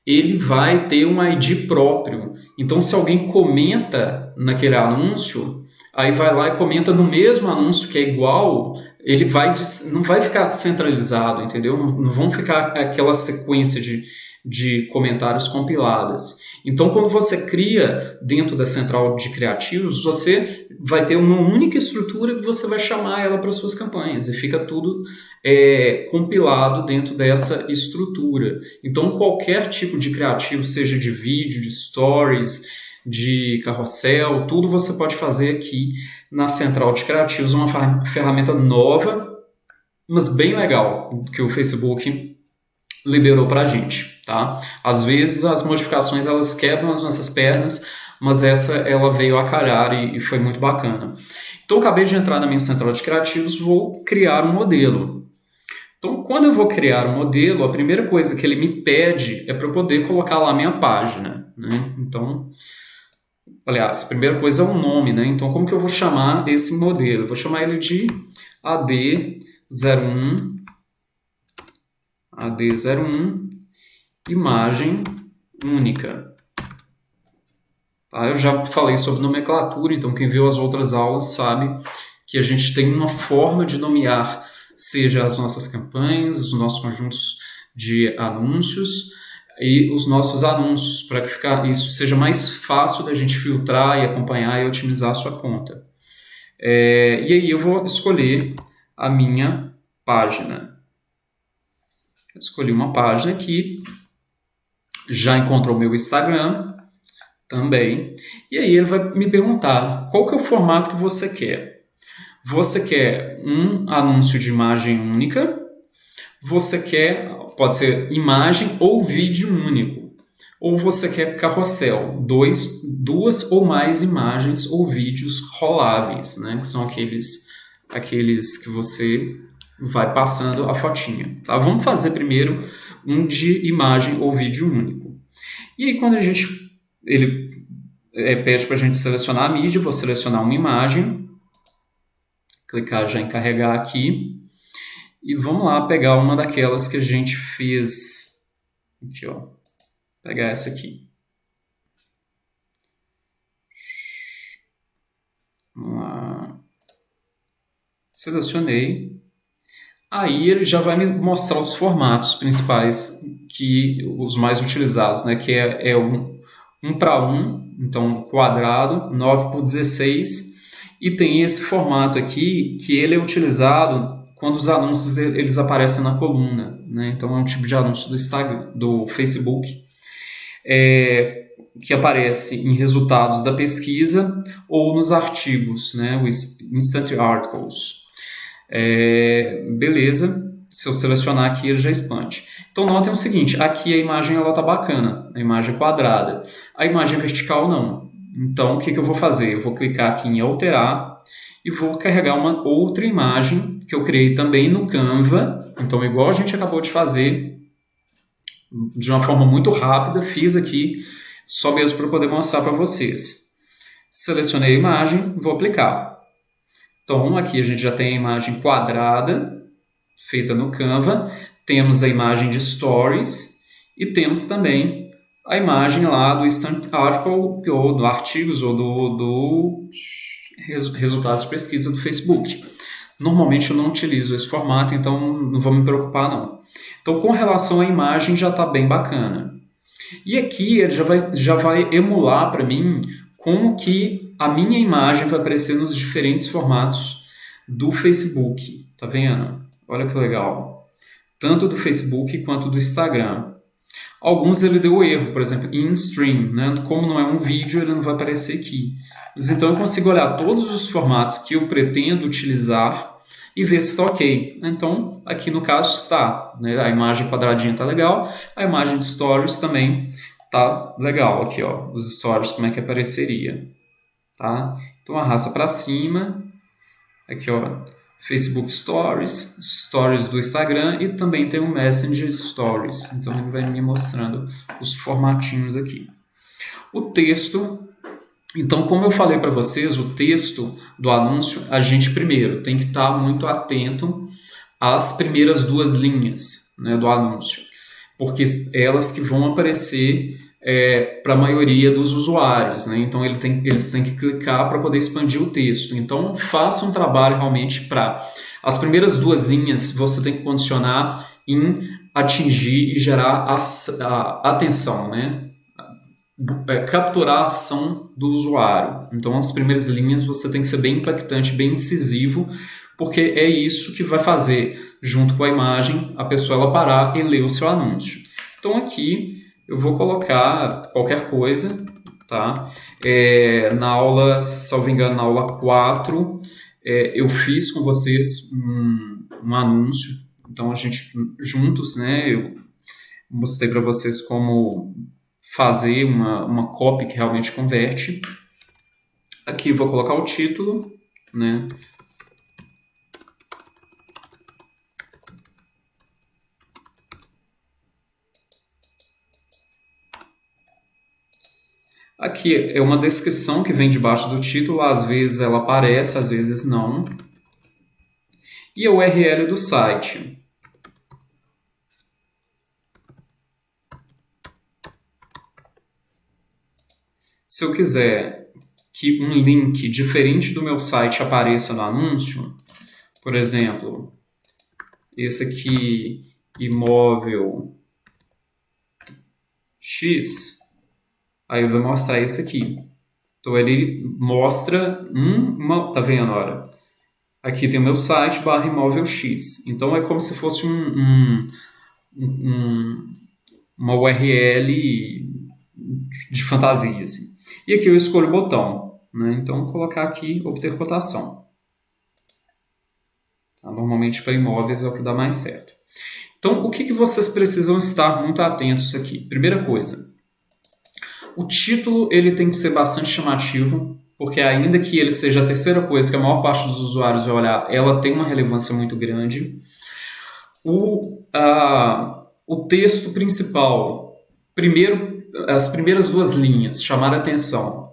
ele vai ter um ID próprio. Então, se alguém comenta naquele anúncio, aí vai lá e comenta no mesmo anúncio que é igual, ele não vai ficar centralizado, entendeu? Não vão ficar aquela sequência de comentários compiladas. Então, quando você cria dentro da central de criativos, você vai ter uma única estrutura que você vai chamar ela para suas campanhas e fica tudo compilado dentro dessa estrutura. Então, qualquer tipo de criativo, seja de vídeo, de stories, de carrossel, tudo você pode fazer aqui na central de criativos, uma ferramenta nova, mas bem legal, que o Facebook liberou para a gente, tá? Às vezes as modificações elas quebram as nossas pernas, mas ela veio a calhar e foi muito bacana. Então, eu acabei de entrar na minha central de criativos, vou criar um modelo. Então, quando eu vou criar um modelo, a primeira coisa que ele me pede é para eu poder colocar lá a minha página, né? Então, aliás, a primeira coisa é o nome, né? Então, como que eu vou chamar esse modelo? Eu vou chamar ele de AD01 imagem única. Tá? Eu já falei sobre nomenclatura, então quem viu as outras aulas sabe que a gente tem uma forma de nomear, seja as nossas campanhas, os nossos conjuntos de anúncios e os nossos anúncios, para que isso seja mais fácil da gente filtrar e acompanhar e otimizar a sua conta. E aí eu vou escolher a minha página. Escolhi uma página aqui, já encontrou o meu Instagram também, e aí ele vai me perguntar qual que é o formato que você quer. Você quer um anúncio de imagem única, pode ser imagem ou vídeo único, ou você quer carrossel, 2 ou mais imagens ou vídeos roláveis, né, que são aqueles que você vai passando a fotinha, tá? Vamos fazer primeiro um de imagem ou vídeo único. E aí quando ele pede para a gente selecionar a mídia, eu vou selecionar uma imagem, clicar já em carregar aqui, e vamos lá pegar uma daquelas que a gente fez, aqui ó, pegar essa aqui. Vamos lá, selecionei. Aí ele já vai me mostrar os formatos principais, os mais utilizados, né? Que é um para 1, então quadrado, 9 por 16, e tem esse formato aqui que ele é utilizado quando os anúncios eles aparecem na coluna, né? Então é um tipo de anúncio do Instagram, do Facebook, que aparece em resultados da pesquisa ou nos artigos, né? Os Instant Articles. Beleza. Se eu selecionar aqui, ele já expande. Então, notem o seguinte, aqui a imagem está bacana, a imagem quadrada. A imagem vertical, não. Então, o que eu vou fazer? Eu vou clicar aqui em alterar e vou carregar uma outra imagem que eu criei também no Canva. Então, igual a gente acabou de fazer, de uma forma muito rápida, fiz aqui, só mesmo para poder mostrar para vocês. Selecionei a imagem, vou aplicar. Então, aqui a gente já tem a imagem quadrada, feita no Canva, temos a imagem de Stories e temos também a imagem lá do Instant Article, ou do artigos, ou do resultados de pesquisa do Facebook. Normalmente eu não utilizo esse formato, então não vou me preocupar não. Então, com relação à imagem, já está bem bacana. E aqui ele já vai emular para mim como que a minha imagem vai aparecer nos diferentes formatos do Facebook. Tá vendo? Olha que legal. Tanto do Facebook quanto do Instagram. Alguns ele deu erro, por exemplo, in stream, né? Como não é um vídeo, ele não vai aparecer aqui. Mas então eu consigo olhar todos os formatos que eu pretendo utilizar e ver se está ok. Então, aqui no caso está, né? A imagem quadradinha está legal, a imagem de stories também está legal. Aqui, ó, os stories, como é que apareceria. Tá? Então, arrasta para cima. Aqui, ó, Facebook Stories, Stories do Instagram e também tem o Messenger Stories. Então ele vai me mostrando os formatinhos aqui. O texto, então como eu falei para vocês, o texto do anúncio, a gente primeiro tem que estar muito atento às primeiras duas linhas, né, do anúncio, porque elas que vão aparecer para a maioria dos usuários, né? Então eles têm que clicar para poder expandir o texto. Então faça um trabalho realmente para as primeiras duas linhas, você tem que condicionar em atingir e gerar a atenção, né? Capturar a ação do usuário. Então as primeiras linhas você tem que ser bem impactante, bem incisivo, porque é isso que vai fazer, junto com a imagem, a pessoa ela parar e ler o seu anúncio. Então aqui eu vou colocar qualquer coisa, tá? Na aula, salvo engano, na aula 4, eu fiz com vocês um anúncio. Então, a gente, juntos, né, eu mostrei para vocês como fazer uma copy que realmente converte. Aqui eu vou colocar o título, né? Aqui é uma descrição que vem debaixo do título, às vezes ela aparece, às vezes não. E a URL do site. Se eu quiser que um link diferente do meu site apareça no anúncio, por exemplo, esse aqui, imóvel X, aí eu vou mostrar esse aqui. Então ele mostra tá vendo, olha? Aqui tem o meu site /imóvel X. Então é como se fosse uma URL de fantasia, assim. E aqui eu escolho o botão, né? Então vou colocar aqui obter cotação. Tá? Normalmente para imóveis é o que dá mais certo. Então o que vocês precisam estar muito atentos aqui? Primeira coisa, o título ele tem que ser bastante chamativo, porque ainda que ele seja a terceira coisa que a maior parte dos usuários vai olhar, ela tem uma relevância muito grande. O texto principal, primeiro, as primeiras duas linhas, chamar a atenção.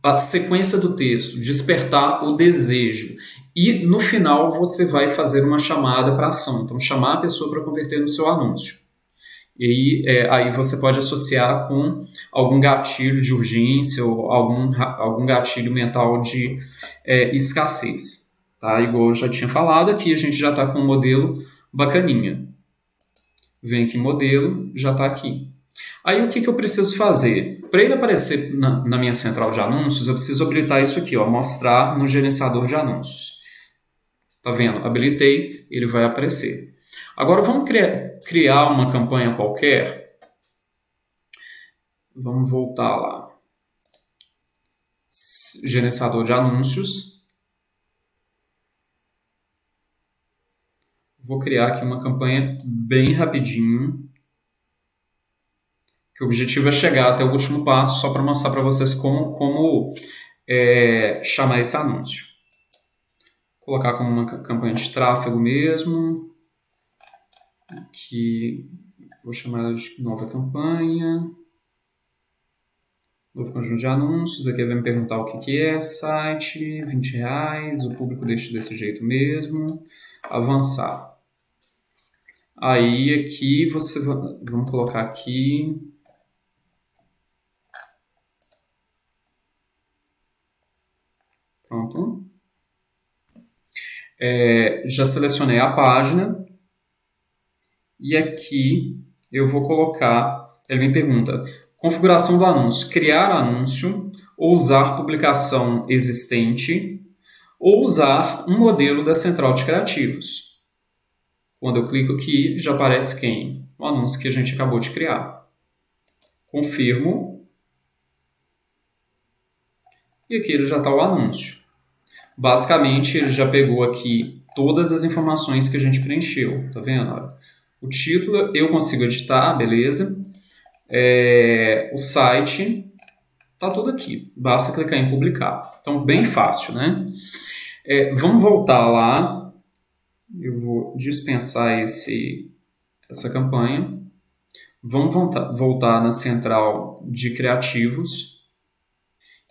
A sequência do texto, despertar o desejo. E no final você vai fazer uma chamada para ação. Então, chamar a pessoa para converter no seu anúncio. E aí você pode associar com algum gatilho de urgência ou algum gatilho mental de escassez. Tá? Igual eu já tinha falado, aqui a gente já está com um modelo bacaninha. Vem aqui modelo, já está aqui. Aí o que eu preciso fazer? Para ele aparecer na minha central de anúncios, eu preciso habilitar isso aqui, ó, mostrar no gerenciador de anúncios. Tá vendo? Habilitei, ele vai aparecer. Agora vamos criar uma campanha qualquer. Vamos voltar lá. Gerenciador de anúncios. Vou criar aqui uma campanha bem rapidinho. Que o objetivo é chegar até o último passo, só para mostrar para vocês como chamar esse anúncio. Colocar como uma campanha de tráfego mesmo. Aqui, vou chamar ela de nova campanha. Novo conjunto de anúncios. Aqui vai me perguntar o que é site, R$20. O público deixa desse jeito mesmo. Avançar. Aí aqui vamos colocar aqui. Pronto. Já selecionei a página. E aqui eu vou colocar. Ele me pergunta: configuração do anúncio, criar anúncio, ou usar publicação existente, ou usar um modelo da central de criativos. Quando eu clico aqui, já aparece quem? O anúncio que a gente acabou de criar. Confirmo. E aqui ele já está o anúncio. Basicamente, ele já pegou aqui todas as informações que a gente preencheu. Tá vendo? Olha, o título eu consigo editar, beleza. O site tá tudo aqui. Basta clicar em publicar. Então, bem fácil, né? Vamos voltar lá. Eu vou dispensar essa campanha. Vamos voltar na central de criativos.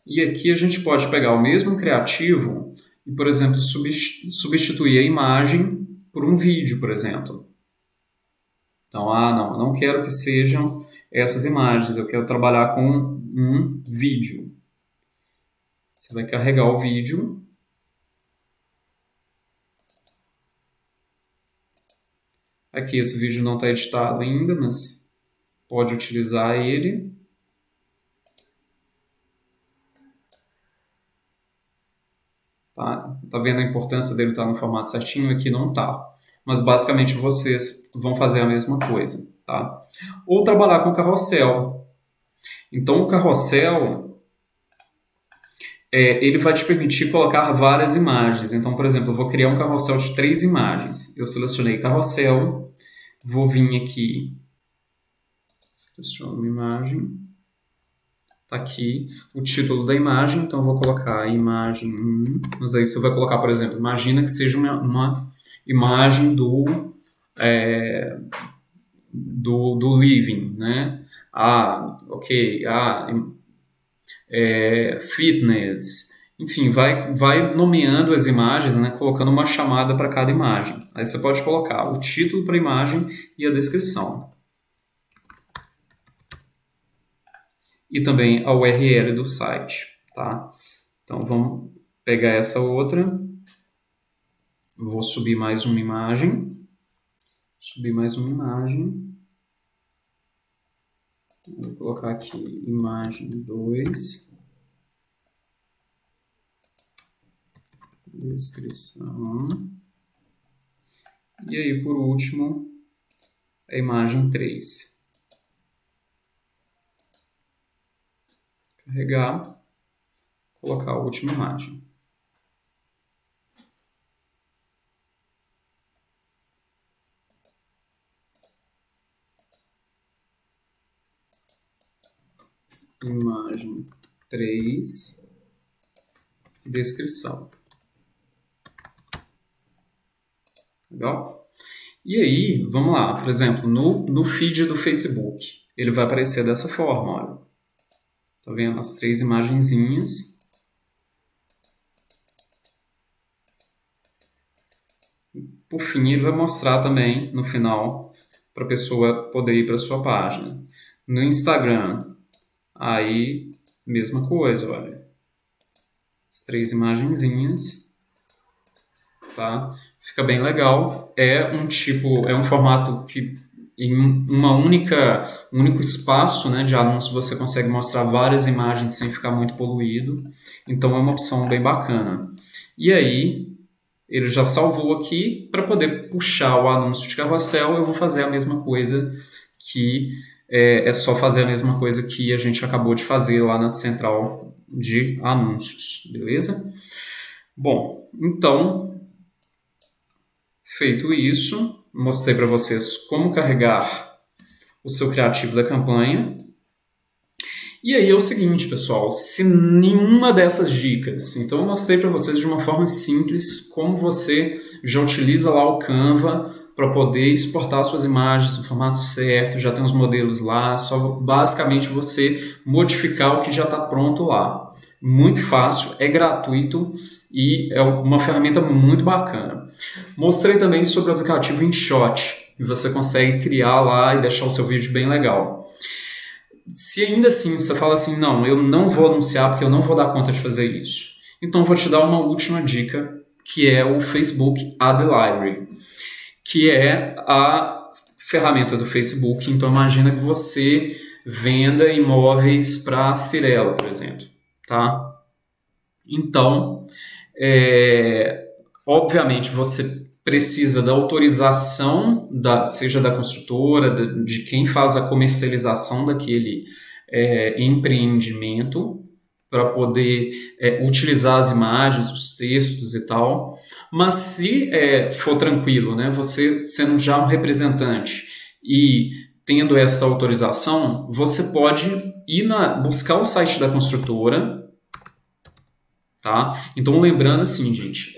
E aqui a gente pode pegar o mesmo criativo e, por exemplo, substituir a imagem por um vídeo, por exemplo. Então, não quero que sejam essas imagens, eu quero trabalhar com um vídeo. Você vai carregar o vídeo. Aqui esse vídeo não está editado ainda, mas pode utilizar ele. Tá vendo a importância dele estar no formato certinho? Aqui não tá. Mas basicamente vocês vão fazer a mesma coisa, tá? Ou trabalhar com carrossel. Então o carrossel ele vai te permitir colocar várias imagens. Então, por exemplo, eu vou criar um carrossel de 3 imagens. Eu selecionei carrossel, vou vir aqui, seleciono uma imagem. Tá aqui o título da imagem, então eu vou colocar imagem 1, mas aí você vai colocar, por exemplo, imagina que seja uma imagem do living, né? Fitness, enfim, vai nomeando as imagens, né? Colocando uma chamada para cada imagem. Aí você pode colocar o título para a imagem e a descrição. E também a URL do site, tá? Então, vamos pegar essa outra. Vou subir mais uma imagem. Vou colocar aqui imagem 2. Descrição. E aí, por último, a imagem 3. Carregar, colocar a última imagem. Imagem 3, descrição. Legal? E aí, vamos lá, por exemplo, no feed do Facebook, ele vai aparecer dessa forma, olha. Tá vendo? As 3 imagenzinhas. Por fim, ele vai mostrar também, no final, para a pessoa poder ir para a sua página. No Instagram, aí, mesma coisa, olha. As 3 imagenzinhas. Tá? Fica bem legal. É um formato que em um único espaço, né, de anúncio você consegue mostrar várias imagens sem ficar muito poluído. Então é uma opção bem bacana. E aí, ele já salvou aqui. Para poder puxar o anúncio de carrossel, eu vou fazer a mesma coisa que é só fazer a mesma coisa que a gente acabou de fazer lá na central de anúncios, beleza? Bom, então, feito isso, mostrei para vocês como carregar o seu criativo da campanha. E aí é o seguinte, pessoal, se nenhuma dessas dicas, então eu mostrei para vocês de uma forma simples como você já utiliza lá o Canva para poder exportar suas imagens no formato certo, já tem os modelos lá, só basicamente você modificar o que já está pronto lá. Muito fácil, é gratuito e é uma ferramenta muito bacana. Mostrei também sobre o aplicativo InShot, e você consegue criar lá e deixar o seu vídeo bem legal. Se ainda assim você fala assim, não, eu não vou anunciar porque eu não vou dar conta de fazer isso, então eu vou te dar uma última dica, que é o Facebook Ad Library, que é a ferramenta do Facebook. Então imagina que você venda imóveis para Cirela, por exemplo, tá? Então, obviamente você precisa da autorização, seja da construtora, de quem faz a comercialização daquele empreendimento, para poder utilizar as imagens, os textos e tal. Mas se for tranquilo, né, você sendo já um representante e tendo essa autorização, você pode ir buscar o site da construtora. Tá? Então, lembrando assim, gente,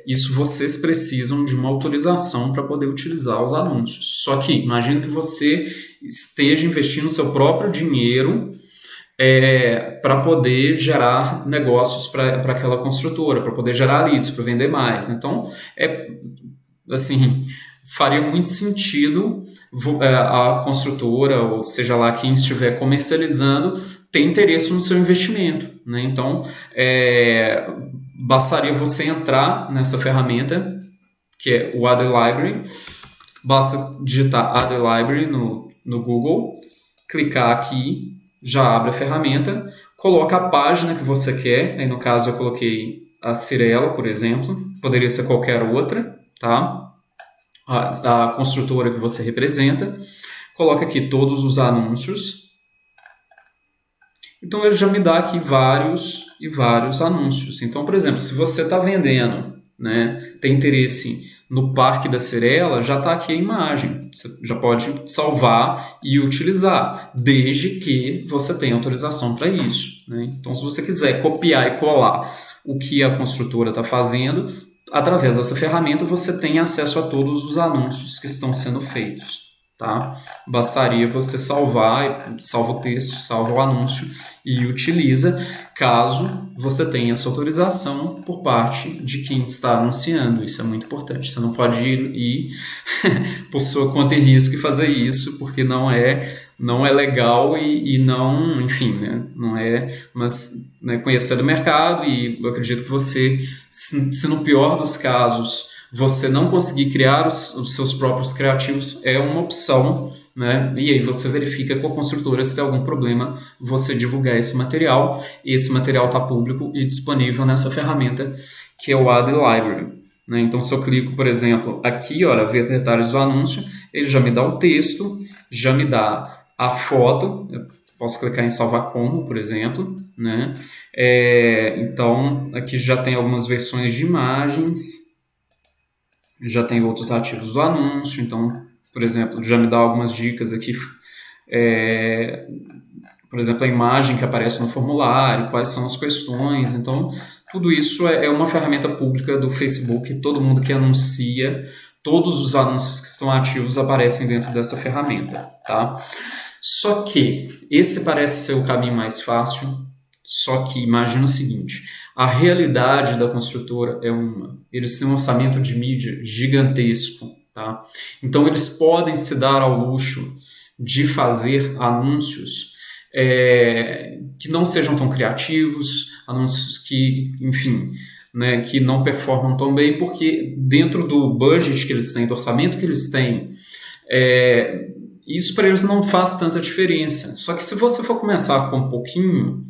isso vocês precisam de uma autorização para poder utilizar os anúncios. Só que, imagina que você esteja investindo seu próprio dinheiro para poder gerar negócios para aquela construtora, para poder gerar leads, para vender mais. Então, assim, faria muito sentido a construtora, ou seja lá quem estiver comercializando, ter interesse no seu investimento, né? Então, bastaria você entrar nessa ferramenta, que é o Ad Library. Basta digitar Ad Library no Google, clicar aqui, já abre a ferramenta, coloca a página que você quer. Aí, no caso, eu coloquei a Cirela, por exemplo, poderia ser qualquer outra, tá? A construtora que você representa, coloca aqui todos os anúncios. Então ele já me dá aqui vários e vários anúncios. Então, por exemplo, se você está vendendo, né, tem interesse no Parque da Cirela, já está aqui a imagem. Você já pode salvar e utilizar, desde que você tenha autorização para isso, né? Então, se você quiser copiar e colar o que a construtora está fazendo, através dessa ferramenta você tem acesso a todos os anúncios que estão sendo feitos, tá? Bastaria você salva o texto, salva o anúncio e utiliza, caso você tenha essa autorização por parte de quem está anunciando. Isso é muito importante. Você não pode ir por sua conta e risco e fazer isso, porque não é legal e não, enfim, né? Não é, mas, né, conhecer do mercado, e eu acredito que você, se no pior dos casos você não conseguir criar os seus próprios criativos, é uma opção, né? E aí você verifica com a construtora se tem algum problema você divulgar esse material. Esse material está público e disponível nessa ferramenta que é o Ad Library, né? Então, se eu clico, por exemplo, aqui, olha, ver detalhes do anúncio, ele já me dá o texto, já me dá a foto. Eu posso clicar em salvar como, por exemplo, né? Então, aqui já tem algumas versões de imagens, já tem outros ativos do anúncio. Então, por exemplo, já me dá algumas dicas aqui, por exemplo, a imagem que aparece no formulário, quais são as questões. Então, tudo isso é uma ferramenta pública do Facebook. Todo mundo que anuncia, todos os anúncios que estão ativos aparecem dentro dessa ferramenta, tá? Só que esse parece ser o caminho mais fácil. Só que imagina o seguinte: a realidade da construtora é eles têm um orçamento de mídia gigantesco, tá? Então eles podem se dar ao luxo de fazer anúncios que não sejam tão criativos, anúncios que, enfim, né, que não performam tão bem, porque dentro do budget que eles têm, do orçamento que eles têm, isso para eles não faz tanta diferença. Só que se você for começar com um pouquinho,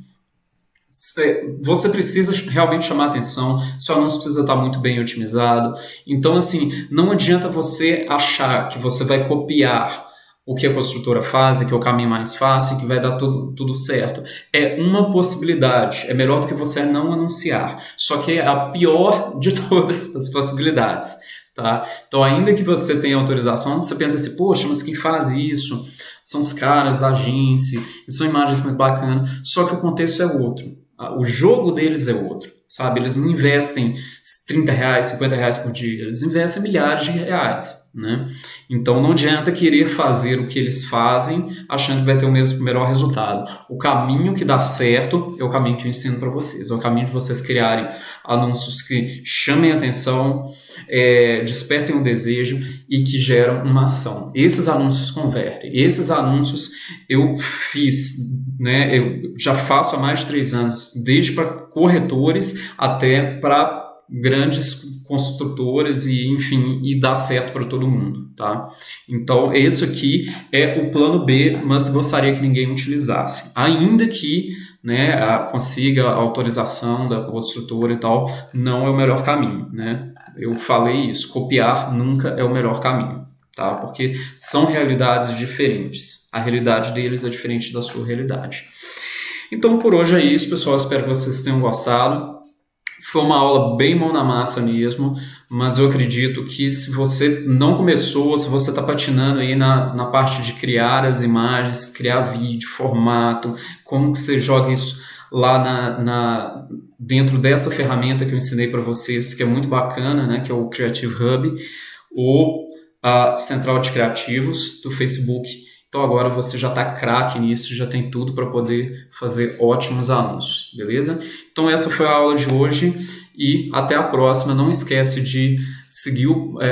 você precisa realmente chamar atenção, seu anúncio precisa estar muito bem otimizado. Então, assim, não adianta você achar que você vai copiar o que a construtora faz, que é o caminho mais fácil, que vai dar tudo certo. É uma possibilidade, é melhor do que você não anunciar. Só que é a pior de todas as possibilidades. Tá? Então, ainda que você tenha autorização, você pensa assim, poxa, mas quem faz isso são os caras da agência, e são imagens muito bacanas, só que o contexto é outro, o jogo deles é outro, sabe? Eles não investem R$30, R$50 por dia, eles investem milhares de reais, né? Então não adianta querer fazer o que eles fazem achando que vai ter o melhor resultado. O caminho que dá certo é o caminho que eu ensino para vocês, é o caminho de vocês criarem anúncios que chamem a atenção, despertem o desejo e que geram uma ação. Esses anúncios convertem, esses anúncios eu fiz, né? Eu já faço há mais de 3 anos, desde para corretores até para grandes construtoras e, enfim, e dá certo para todo mundo, tá? Então, esse aqui é o plano B, mas gostaria que ninguém utilizasse. Ainda que, né, consiga a autorização da construtora e tal, não é o melhor caminho, né? Eu falei isso, copiar nunca é o melhor caminho, tá? Porque são realidades diferentes. A realidade deles é diferente da sua realidade. Então, por hoje é isso, pessoal. Espero que vocês tenham gostado. Foi uma aula bem mão na massa mesmo, mas eu acredito que se você não começou, se você está patinando aí na parte de criar as imagens, criar vídeo, formato, como que você joga isso lá dentro dessa ferramenta que eu ensinei para vocês, que é muito bacana, né, que é o Creative Hub, ou a Central de Criativos do Facebook. Então agora você já está craque nisso, já tem tudo para poder fazer ótimos anúncios, beleza? Então essa foi a aula de hoje e até a próxima. Não esquece de seguir,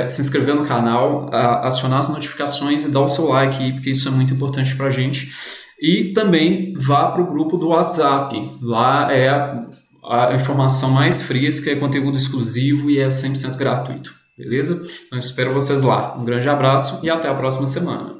se inscrever no canal, acionar as notificações e dar o seu like aí, porque isso é muito importante para a gente. E também vá para o grupo do WhatsApp, lá é a informação mais fresca, é conteúdo exclusivo e é 100% gratuito, beleza? Então espero vocês lá. Um grande abraço e até a próxima semana.